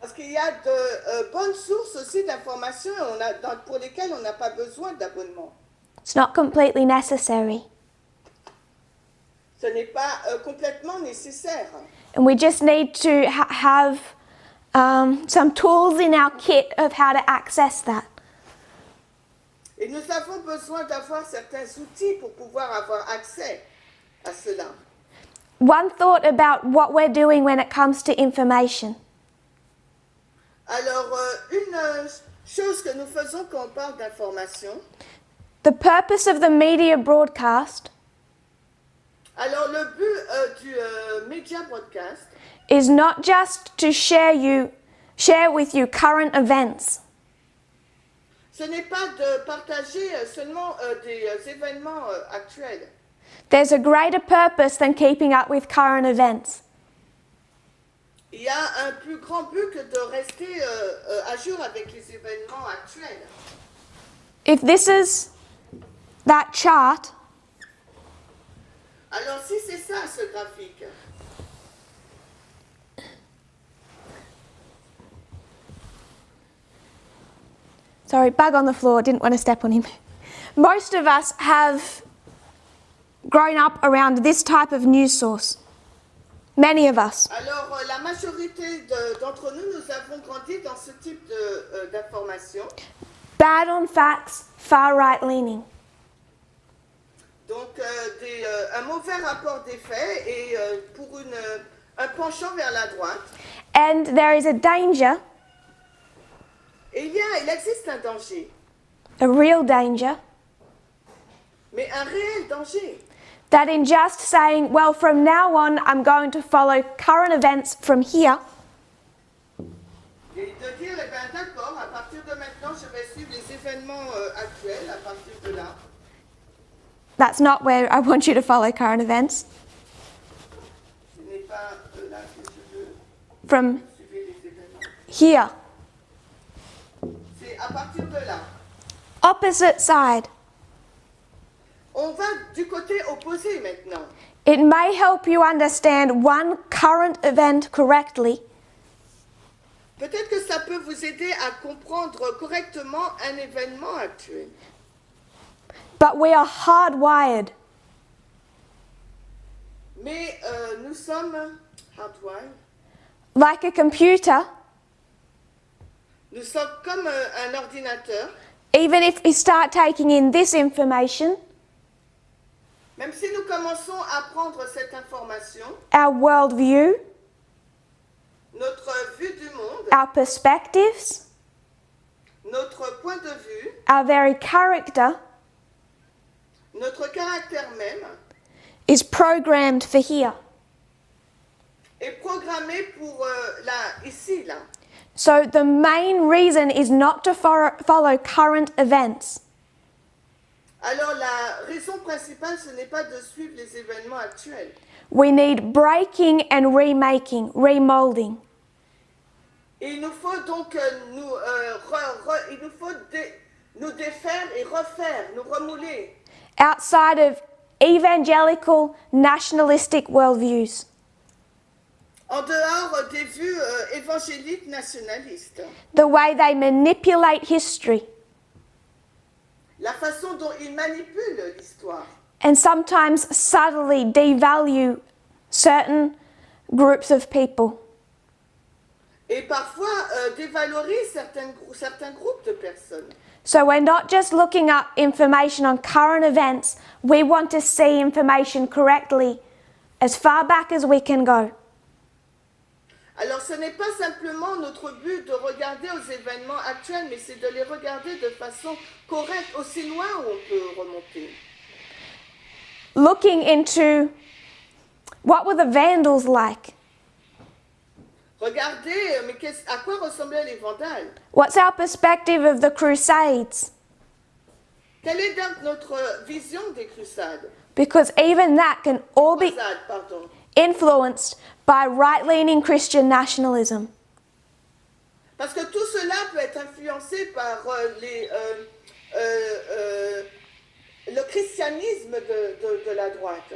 Parce qu'il y a de bonnes sources aussi d'informations pour lesquelles on n'a pas besoin d'abonnement. It's not completely necessary. Ce n'est pas complètement nécessaire. And we just need to have some tools in our kit of how to access that. Et nous avons besoin d'avoir certains outils pour pouvoir avoir accès à cela. One thought about what we're doing when it comes to information. Alors, une chose que nous faisons quand on parle d'information, The purpose of the media broadcast alors le but du Media Broadcast, is not just to share with you current events. ce n'est pas de partager seulement des événements actuels. There's a greater purpose than keeping up with current events. Il y a un plus grand but que de rester à jour avec les événements actuels. If this is that chart, Alors, si c'est ça, ce graphique, sorry, bug on the floor, didn't want to step on him. Most of us have grown up around this type of news source. Many of us. alors la majorité d'entre nous, nous avons grandi dans ce type d'information. Bad on facts, far right leaning. Donc, un mauvais rapport des faits et pour un penchant vers la droite. And there is a danger, Et il existe un danger, a real danger, mais un réel danger. that in just saying, well, from now on, I'm going to follow current events from here, Et de dire, eh bien d'accord, à partir de maintenant, je vais suivre les événements actuels, à partir de là. that's not where I want you to follow current events. Ce n'est pas là que je veux From suivre les événements. here, C'est à partir de là. opposite side. On va du côté opposé maintenant. It may help you understand one current event correctly, Peut-être que ça peut vous aider à comprendre correctement un événement actuel. but we are hardwired Mais nous sommes hardwired. like a computer. Nous sommes comme un ordinateur. Even if we start taking in this information, Même si nous commençons à prendre cette information, our worldview, notre vue du monde, our perspectives, notre point de vue, our very character notre caractère même, is programmed for here. est programmé pour ici, là. So the main reason is not to follow current events. Alors la raison principale, ce n'est pas de suivre les événements actuels. We need breaking and remaking, remolding. Et il nous faut donc nous défaire et refaire, nous remouler. Outside of evangelical, nationalistic worldviews. En dehors des vues évangéliques nationalistes, The way they manipulate history la façon dont ils manipulent l'histoire and sometimes subtly devalue certain groups of people. et parfois dévalorisent certains groupes de personnes. So we're not just looking up information on current events, we want to see information correctly as far back as we can go. Alors ce n'est pas simplement notre but de regarder aux événements actuels, mais c'est de les regarder de façon correcte, aussi loin où on peut remonter. Looking into what were the Vandals like? Regardez, mais à quoi ressemblaient les Vandales? What's our perspective of the Crusades? Quelle est donc notre vision des Crusades? Because even that can all be Croisades, pardon. influenced by right-leaning Christian nationalism. Parce que tout cela peut être influencé par le christianisme de la droite.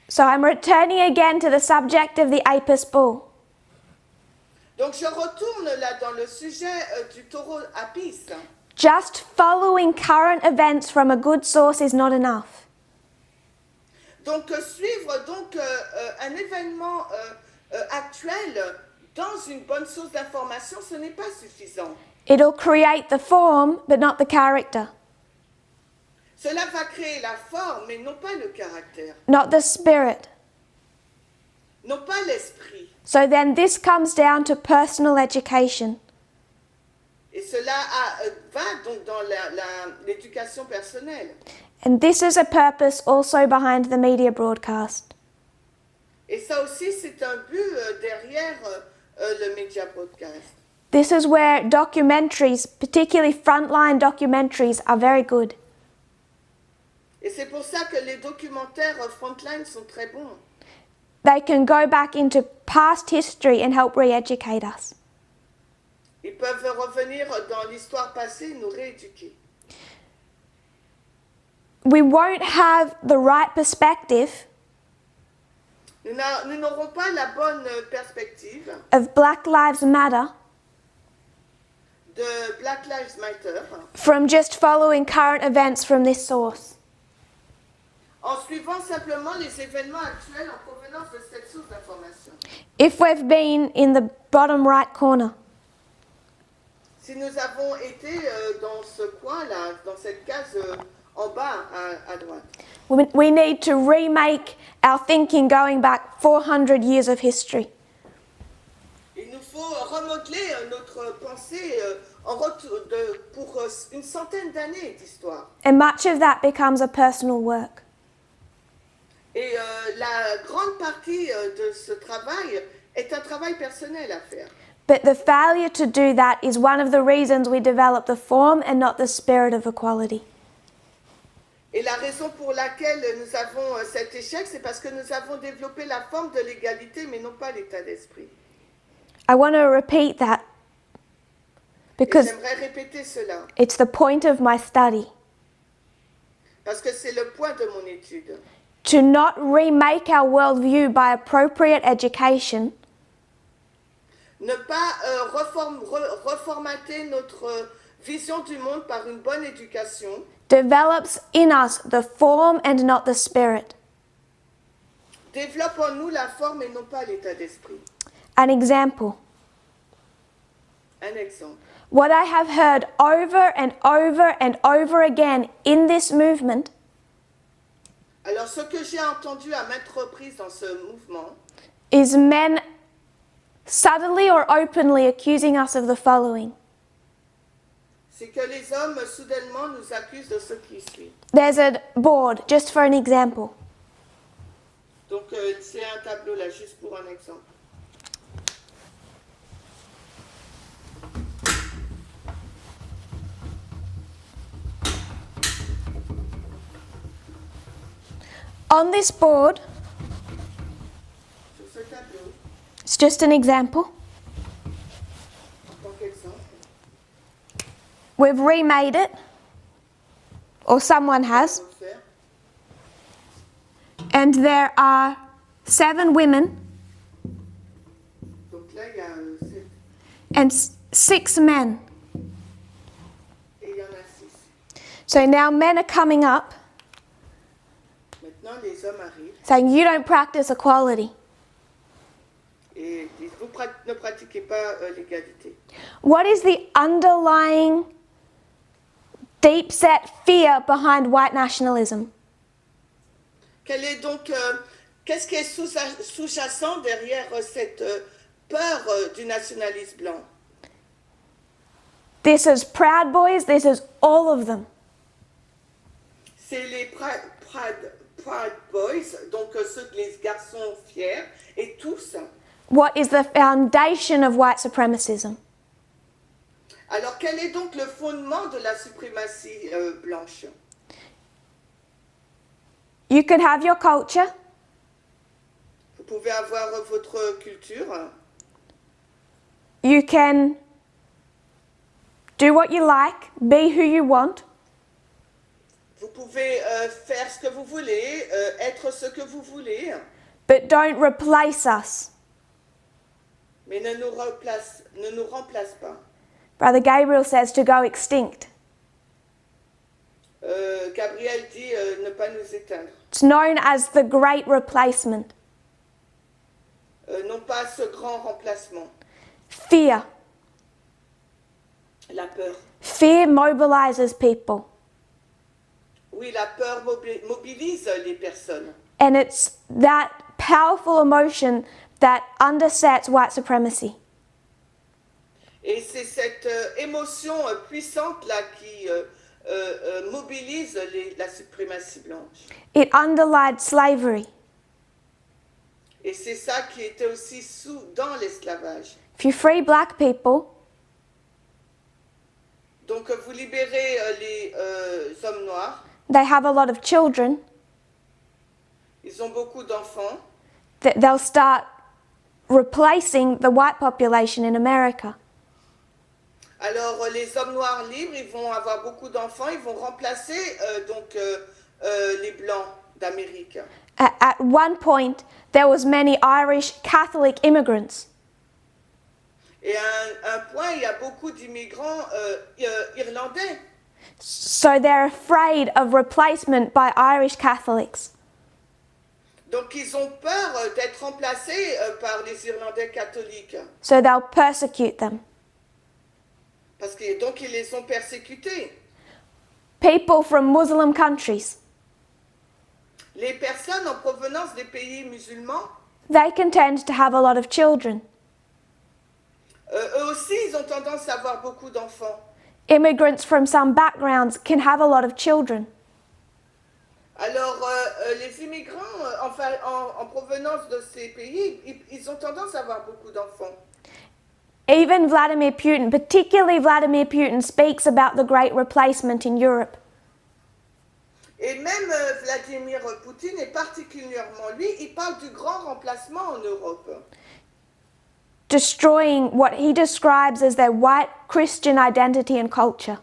So I'm returning again to the subject of the Apis bull. Donc je retourne là dans le sujet du taureau Apis. Just following current events from a good source is not enough. Donc suivre donc un événement actuel dans une bonne source d'information, ce n'est pas suffisant. It'll create the form, but not the character, Cela va créer la forme, mais non pas le caractère, not the spirit. non pas l'esprit. So then this comes down to personal education. Et cela va donc dans l'éducation personnelle. And this is a purpose also behind the media broadcast. Et ça aussi, c'est un but derrière le Media Broadcast. This is where documentaries, particularly frontline documentaries, are very good. Et c'est pour ça que les documentaires Frontline sont très bons. They can go back into past history and help re-educate us. Ils peuvent revenir dans l'histoire passée et nous rééduquer. We won't have the right perspective Nous n'aurons pas la bonne perspective of Black Lives Matter de Black Lives Matter from just following current events from this source. en suivant simplement les événements actuels en provenance de cette source d'information. If we've been in the bottom right corner, Si nous avons été dans ce coin-là, dans cette case en bas à droite, we need to remake our thinking going back 400 years of history. il nous faut remodeler notre pensée pour une centaine d'années d'histoire. And much of that becomes a personal work. Et la grande partie de ce travail est un travail personnel à faire. But the failure to do that is one of the reasons we develop the form and not the spirit of equality. Et la raison pour laquelle nous avons cet échec, c'est parce que nous avons développé la forme de l'égalité, mais non pas l'état d'esprit. I want to repeat that Et because j'aimerais répéter cela, it's the point of my study. parce que c'est le point de mon étude. To not remake our worldview by appropriate education Ne pas reformater notre vision du monde par une bonne éducation develops in us the form and not the spirit. développe en nous la forme et non pas l'état d'esprit. An example. Un exemple. What I have heard over and over and over again in this movement Alors, ce que j'ai entendu à maintes reprises dans ce mouvement, is men subtly or openly accusing us of the following. c'est que les hommes soudainement nous accusent de ce qui suit. There's a board, just for an example. Donc, c'est un tableau là, juste pour un exemple. On this board, Sur ce tableau, it's just an example, en tant qu'exemple, we've remade it, or someone has, on peut faire. and there are 7 women Donc là, il y a 7 and 6 men. et il y en a 6. So now men are coming up Maintenant, les hommes arrivent saying, you don't practice equality. et disent, vous ne pratiquez pas l'égalité. What is the underlying deep set fear behind white nationalism? Quel est donc, qu'est-ce qui est sous-jacent derrière cette peur du nationalisme blanc? This is Proud Boys, this is all of them. C'est les Proud Boys, donc les garçons fiers, et tous. What is the foundation of white supremacism? Alors, quel est donc le fondement de la suprématie blanche? You can have your culture, Vous pouvez avoir votre culture, you can do what you like, be who you want, vous pouvez faire ce que vous voulez, être ce que vous voulez, but don't replace us. mais ne nous remplace pas. Brother Gabriel says to go extinct. Gabriel dit ne pas nous éteindre. It's known as the great replacement. Non pas ce grand remplacement. Fear. La peur. Fear mobilizes people. Oui, la peur mobilise les personnes. And it's that powerful emotion that undersets white supremacy. Et c'est cette émotion puissante là qui mobilise la suprématie blanche. It underlined slavery. Et c'est ça qui était aussi dans l'esclavage. If you free black people, Donc vous libérez les hommes noirs, they have a lot of children, ils ont beaucoup d'enfants, they'll start replacing the white population in America. alors les hommes noirs libres, ils vont avoir beaucoup d'enfants, ils vont remplacer les blancs d'Amérique. At one point, there was many Irish Catholic immigrants. Et à un point, il y a beaucoup d'immigrants irlandais. So they're afraid of replacement by Irish Catholics. Donc ils ont peur d'être remplacés par les Irlandais catholiques. So they'll persecute them. Parce que donc ils les ont persécutés. People from Muslim countries, Les personnes en provenance des pays musulmans, they can tend to have a lot of children. eux aussi, ils ont tendance à avoir beaucoup d'enfants. Immigrants from some backgrounds can have a lot of children. Alors, les immigrants en provenance de ces pays, ils ont tendance à avoir beaucoup d'enfants. Even Vladimir Putin, particularly Vladimir Putin, speaks about the great replacement in Europe. Et même Vladimir Poutine, et particulièrement lui, il parle du grand remplacement en Europe. Destroying what he describes as their white Christian identity and culture.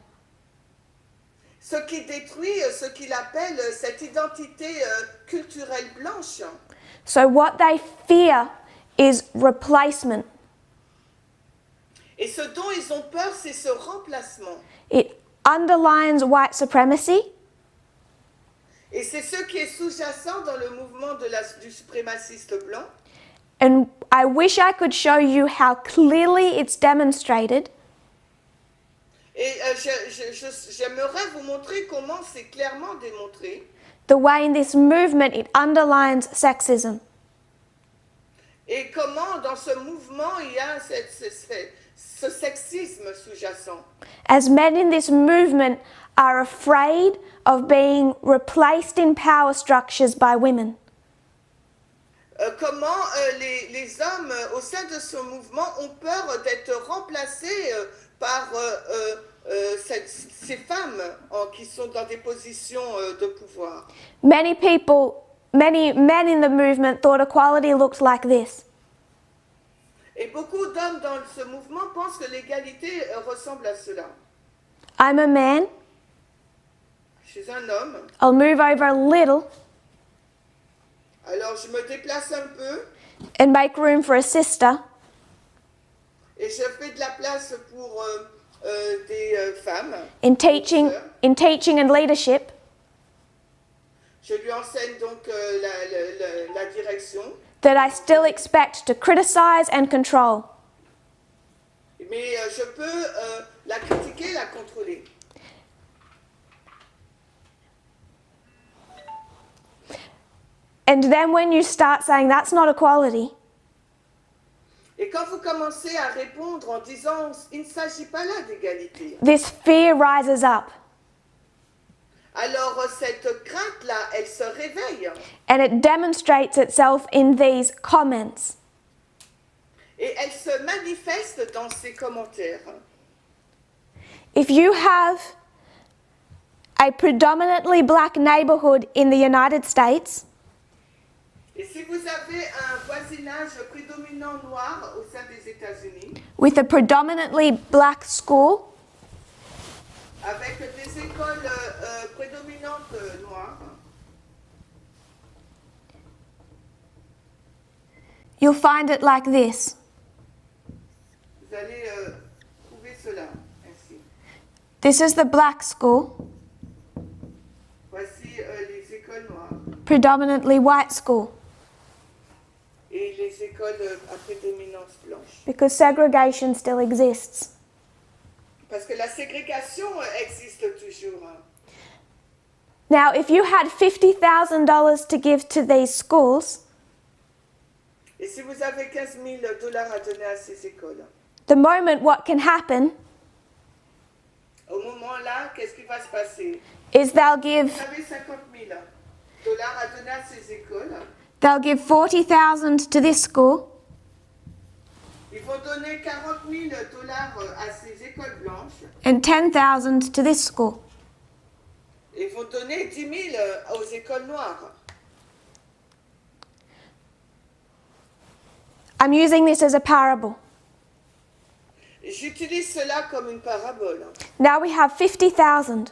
Ce qui détruit ce qu'il appelle cette identité culturelle blanche. So what they fear is replacement. Et ce dont ils ont peur, c'est ce remplacement. It underlines white supremacy. Et c'est ce qui est sous-jacent dans le mouvement du suprémaciste blanc. And I wish I could show you how clearly it's demonstrated. Et j'aimerais vous montrer comment c'est clairement démontré. The way in this movement it underlines sexism. Et comment dans ce mouvement il y a ce sexisme sous-jacent. As men in this movement are afraid of being replaced in power structures by women. Comment les hommes au sein de ce mouvement ont peur d'être remplacés par ces femmes qui sont dans des positions de pouvoir. Many men in the movement thought equality looked like this. Et beaucoup d'hommes dans ce mouvement pensent que l'égalité ressemble à cela. I'm a man. Je suis un homme, I'll move over a little alors je me déplace un peu and make room for a sister. et je fais de la place pour des femmes. In teaching and leadership, Je lui enseigne donc la direction, that I still expect to criticize and control. mais je peux la critiquer, la contrôler. And then when you start saying that's not equality, Et quand vous commencez à répondre en disant il ne s'agit pas là d'égalité, this fear rises up alors cette crainte-là, elle se réveille and it demonstrates itself in these comments. et elle se manifeste dans ses commentaires. If you have a predominantly black neighborhood in the United States, Et si vous avez un voisinage prédominant noir au sein des États-Unis, with a predominantly black school, avec des écoles prédominantes noires, you'll find it like this. vous allez trouver cela ainsi. This is the black school, Voici les écoles noires predominantly white school, et les écoles à prédominance blanche. because segregation still exists. Parce que la ségrégation existe toujours. Now, if you had $50,000 to give to these schools, Et si vous avez 15 000 dollars à donner à ces écoles, the moment what can happen au moment-là, qu'est-ce qui va se passer? is they'll give Vous avez 50 000 dollars à donner à ces écoles. they'll give 40,000 to this school Ils vont donner 40 000 dollars à ces écoles blanches. and 10,000 to this school. Ils vont donner 10 000 aux écoles noires. I'm using this as a parable. J'utilise cela comme une parabole. Now we have 50,000.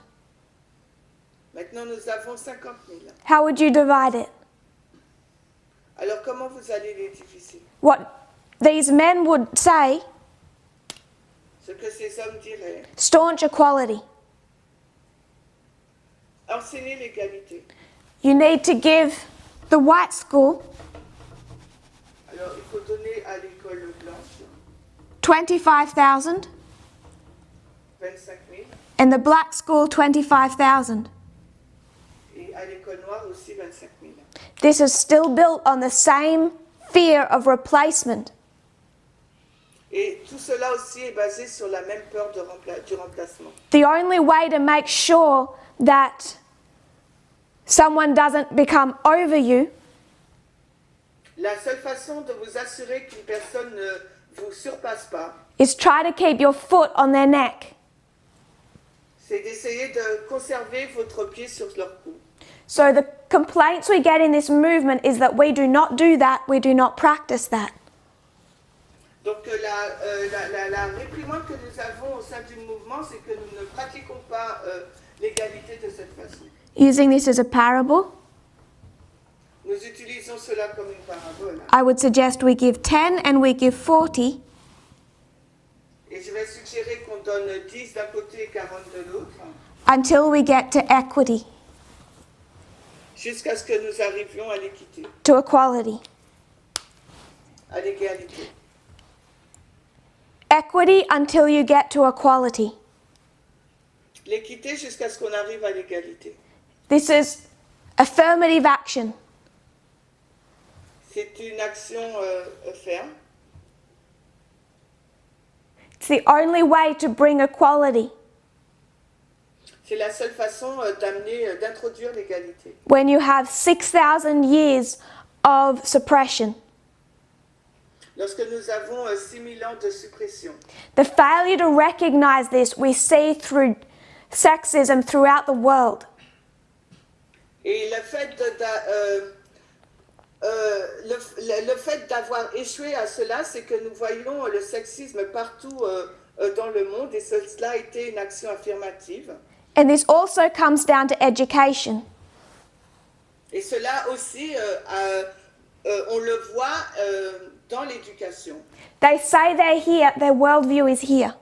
Maintenant, nous avons 50 000. How would you divide it? Alors, comment vous allez les diviser? What these men would say, Ce que ces hommes diraient. staunch equality. Enseigner l'égalité. You need to give the white school Alors, il faut donner à l'école blanche 25,000 25 000 and the black school 25,000. et à l'école noire aussi 25 000. This is still built on the same fear of replacement. Et tout cela aussi est basé sur la même peur du remplacement. The only way to make sure that someone doesn't become over you La seule façon de vous assurer qu'une personne ne vous surpasse pas, is try to keep your foot on their neck. c'est d'essayer de conserver votre pied sur leur cou. So the complaints we get in this movement is that we do not do that, we do not practice that. Donc la réprimande que nous avons au sein du mouvement, c'est que nous ne pratiquons pas l'égalité de cette façon. Using this as a parable, Nous utilisons cela comme une parabole. I would suggest we give 10 and we give 40 Et je vais suggérer qu'on donne 10 d'un côté et 40 de l'autre, until we get to equity, jusqu'à ce que nous arrivions à l'équité, to equality. à l'égalité. Equity until you get to equality. L'équité jusqu'à ce qu'on arrive à l'égalité. This is affirmative action. C'est une action ferme. It's the only way to bring equality. C'est la seule façon d'introduire l'égalité. When you have 6,000 years of suppression. Lorsque nous avons 6000 ans de suppression. The failure to recognize this we see through sexism throughout the world. Et le fait d'avoir échoué à cela, c'est que nous voyons le sexisme partout dans le monde et cela a été une action affirmative. And this also comes down to education. Et cela aussi, on le voit dans l'éducation. They say they're here, their worldview is here.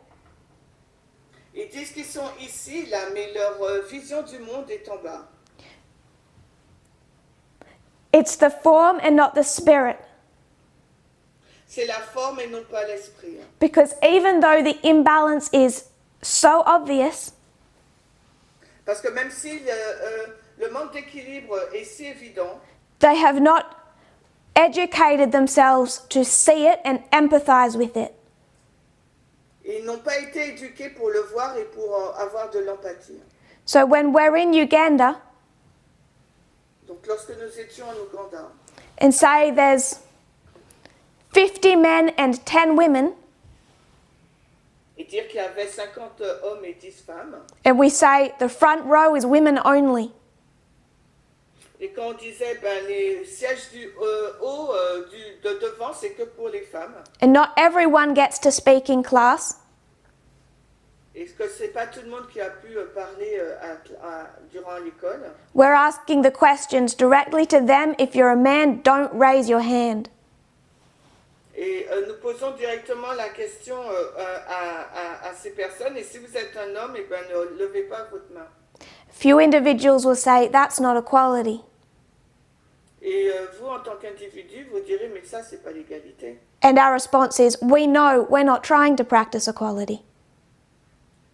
Ils disent qu'ils sont ici, là, mais leur vision du monde est en bas. It's the form and not the spirit. C'est la forme et non pas l'esprit. Because even though the imbalance is so obvious, Parce que même si le manque d'équilibre est si évident, they have not educated themselves to see it and empathize with it. ils n'ont pas été éduqués pour le voir et pour avoir de l'empathie. So when we're in Uganda Donc lorsque nous étions en Ouganda, and say there's 50 men and 10 women, et dire qu'il y avait 50 hommes et 10 femmes, and we say the front row is women only, et quand on disait les sièges du haut, de devant, c'est que pour les femmes, and not everyone gets to speak in class, et que c'est pas tout le monde qui a pu parler durant l'école, we're asking the questions directly to them. If you're a man, don't raise your hand. et nous posons directement la question à ces personnes, et si vous êtes un homme, eh ben, ne levez pas votre main. Few individuals will say that's not equality. Et vous, en tant qu'individu, vous direz, mais ça, c'est pas l'égalité. And our response is, we know we're not trying to practice equality.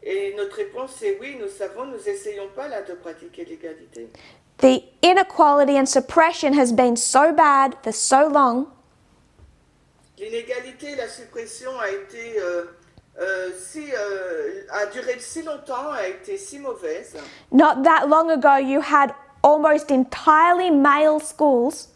Et notre réponse, c'est oui, nous savons, nous essayons pas là de pratiquer l'égalité. The inequality and suppression has been so bad for so long l'inégalité, la suppression a duré si longtemps, a été si mauvaise. Not that long ago, you had almost entirely male schools,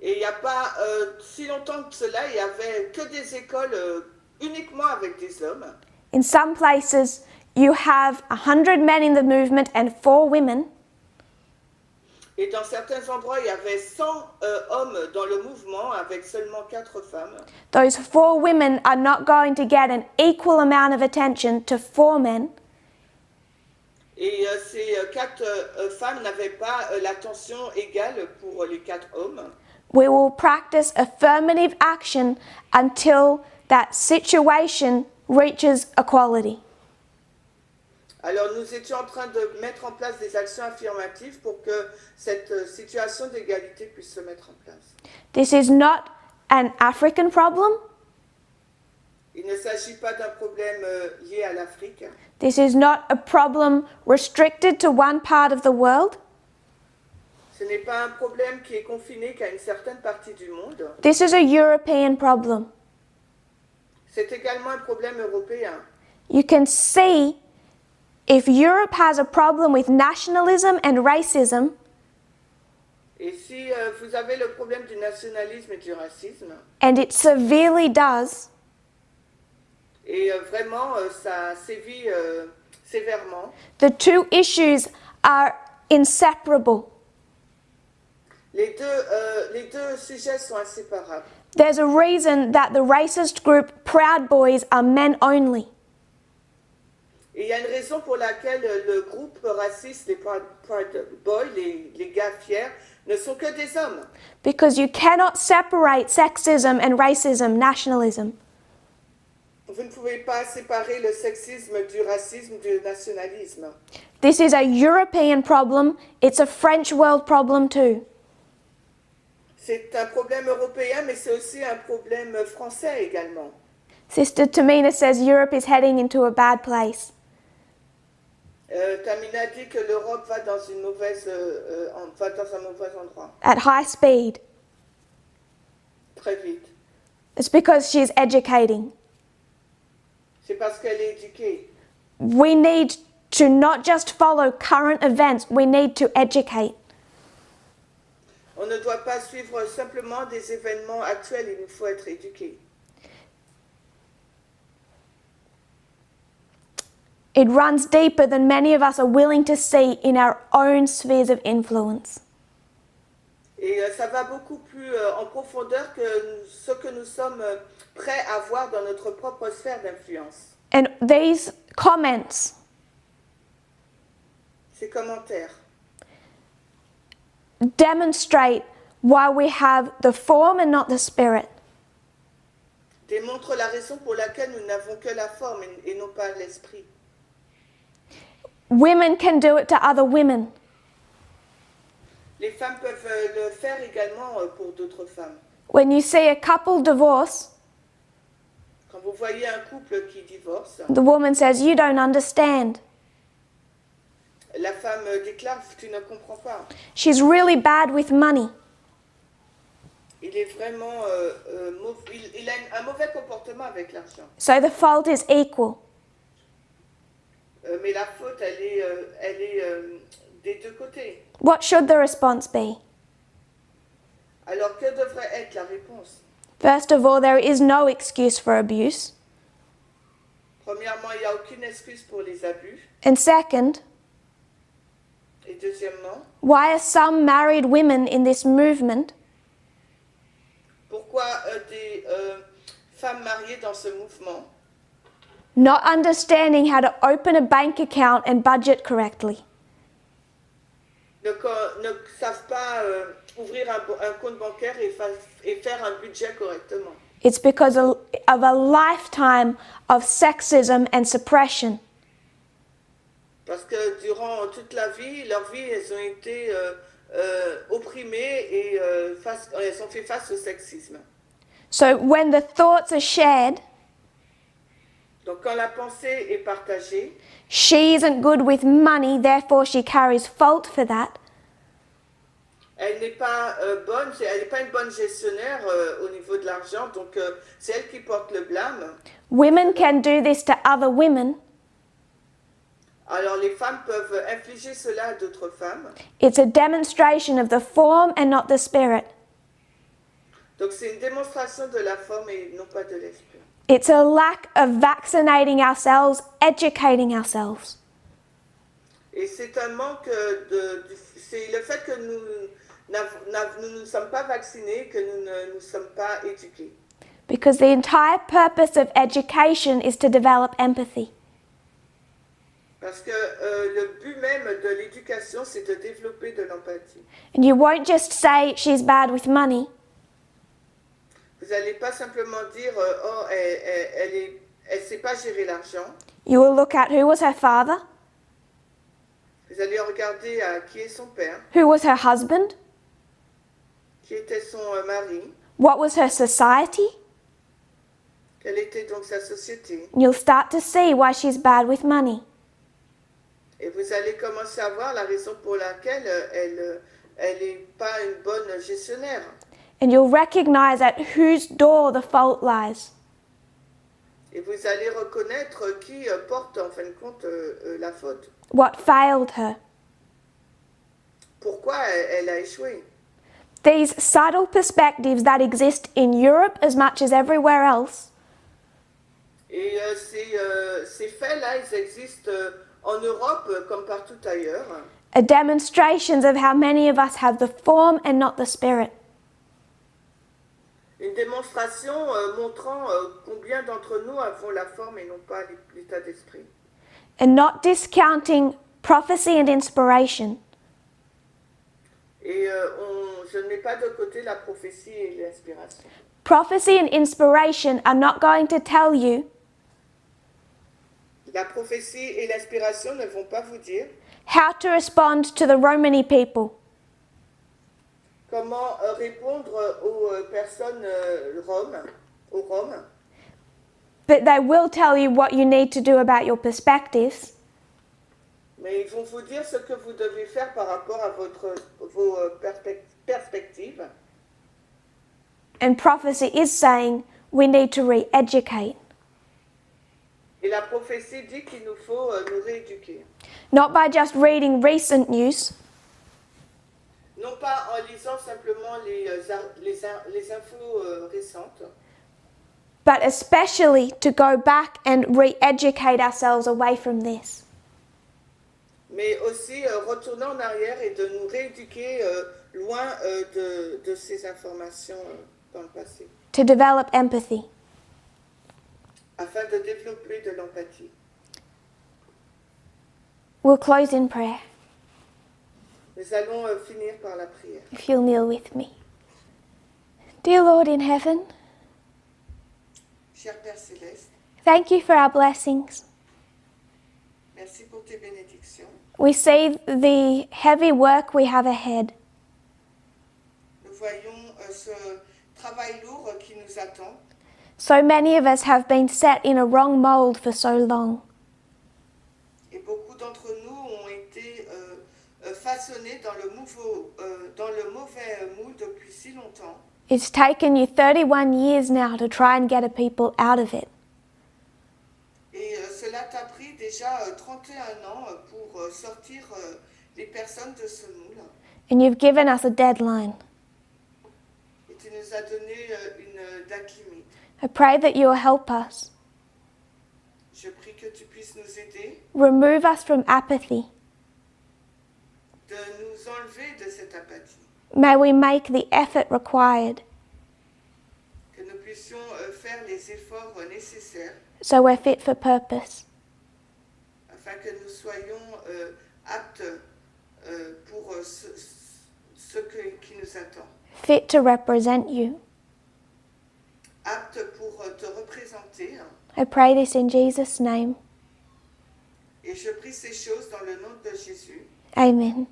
Et il n'y a pas si longtemps que cela, il n'y avait que des écoles uniquement avec des hommes. in some places, you have 100 men in the movement and 4 women. Et dans certains endroits, il y avait 100 hommes dans le mouvement avec seulement 4 femmes. Those 4 women are not going to get an equal amount of attention to 4 men. Et ces 4 femmes n'avaient pas l'attention égale pour les 4 hommes. We will practice affirmative action until that situation reaches equality. Alors nous étions en train de mettre en place des actions affirmatives pour que cette situation d'égalité puisse se mettre en place. This is not an African problem. Il ne s'agit pas d'un problème lié à l'Afrique. This is not a problem restricted to one part of the world. Ce n'est pas un problème qui est confiné qu'à une certaine partie du monde. This is a European problem. C'est également un problème européen. You can see if Europe has a problem with nationalism and racism, Et si vous avez le problème du nationalisme et du racisme, and it severely does, et vraiment ça sévit sévèrement, the two issues are inseparable. les deux sujets sont inséparables. There's a reason that the racist group Proud Boys are men only. Et il y a une raison pour laquelle le groupe raciste, les Proud Boys, les gars fiers, ne sont que des hommes. Because you cannot separate sexism and racism, nationalism. Vous ne pouvez pas séparer le sexisme du racisme, du nationalisme. This is a European problem. It's a French world problem too. C'est un problème européen, mais c'est aussi un problème français également. Sister Tamina says Europe is heading into a bad place. Tamina dit que l'Europe va dans un mauvais endroit, At high speed. très vite. It's because she's educating. C'est parce qu'elle est éduquée. We need to not just follow current events, we need to educate. On ne doit pas suivre simplement des événements actuels, il nous faut être éduqué. It runs deeper than many of us are willing to see in our own spheres of influence. Et ça va beaucoup plus en profondeur que ce que nous sommes prêts à voir dans notre propre sphère d'influence. And these comments Ces commentaires demonstrate why we have the form and not the spirit. démontrent la raison pour laquelle nous n'avons que la forme et non pas l'esprit. Women can do it to other women. Les femmes peuvent le faire également pour d'autres femmes. When you see a couple divorce, Quand vous voyez un couple qui divorce, the woman says, "You don't understand. la femme déclare « Tu ne comprends pas. She's really bad with money." Il est vraiment il a un mauvais comportement avec l'argent. So the fault is equal. Mais la faute, elle est des deux côtés. What should the response be? Alors, que devrait être la réponse? First of all, there is no excuse for abuse. Premièrement, il n'y a aucune excuse pour les abus. And second, Et deuxièmement, why are some married women in this movement pourquoi des femmes mariées dans ce mouvement not understanding how to open a bank account and budget correctly? ne savent pas ouvrir un compte bancaire et faire un budget correctement? It's because of a lifetime of sexism and suppression. Parce que durant toute leur vie, elles ont été opprimées et elles ont fait face au sexisme. So when the thoughts are shared, Donc quand la pensée est partagée, she isn't good with money, therefore she carries fault for that. Elle n'est pas bonne, elle n'est pas une bonne gestionnaire au niveau de l'argent, donc c'est elle qui porte le blâme. Women can do this to other women. Alors les femmes peuvent infliger cela à d'autres femmes. It's a demonstration of the form and not the spirit. Donc c'est une démonstration de la forme et non pas de l'esprit. It's a lack of vaccinating ourselves, educating ourselves. Et c'est un manque c'est le fait que nous ne sommes pas vaccinés, que nous ne nous sommes pas éduqués. Because the entire purpose of education is to develop empathy. Parce que le but même de l'éducation, c'est de développer de l'empathie. And you won't just say she's bad with money. Vous n'allez pas simplement dire oh elle sait pas gérer l'argent. You will look at who was her father, Vous allez regarder à qui est son père, who was her husband, qui était son mari, what was her society. quelle était donc sa société. You'll start to see why she's bad with money. Et vous allez commencer à voir la raison pour laquelle elle n'est pas une bonne gestionnaire. And you'll recognize at whose door the fault lies. Et vous allez reconnaître qui porte en fin de compte la faute. What failed her. Pourquoi elle a échoué. These subtle perspectives that exist in Europe as much as everywhere else Et ces faits-là, ils existent en Europe comme partout ailleurs. are demonstrations of how many of us have the form and not the spirit. Une démonstration montrant combien d'entre nous avons la forme et non pas l'état d'esprit. And not discounting prophecy and inspiration. Et je ne mets pas de côté la prophétie et l'inspiration. Prophecy and inspiration are not going to tell you La prophétie et l'inspiration ne vont pas vous dire how to respond to the Romani people. comment répondre aux personnes aux Roms, But they will tell you what you need to do about your perspectives. mais ils vont vous dire ce que vous devez faire par rapport à vos perspectives. And prophecy is saying we need to re-educate. Et la prophétie dit qu'il nous faut nous rééduquer. Not by just reading recent news, Non pas en lisant simplement les infos récentes, but especially to go back and re-educate ourselves away from this. mais aussi retourner en arrière et de nous rééduquer loin de ces informations dans le passé, To develop empathy. afin de développer de l'empathie. We'll close in prayer, Nous allons finir par la prière. if you'll kneel with me. Dear Lord in heaven, Cher Père Céleste, thank you for our blessings. merci pour tes bénédictions. We see the heavy work we have ahead. Nous voyons ce travail lourd qui nous attend. So many of us have been set in a wrong mold for so long. Et beaucoup d'entre nous ont été façonnés dans le mauvais moule depuis si longtemps. It's taken you 31 years now to try and get a people out of it. Et cela t'a pris déjà 31 ans pour sortir les personnes de ce moule. And you've given us a deadline. Et tu nous as donné une date limite. I pray that you'll help us. Je prie que tu puisses nous aider, Remove us from apathy. de nous enlever de cette apathie. May we make the effort required Que nous puissions faire les efforts nécessaires so we're fit for purpose. afin que nous soyons aptes pour ce qui nous attend. Fit to represent you. Aptes pour te représenter. I pray this in Jesus' name. Et je prie ces choses dans le nom de Jésus. Amen.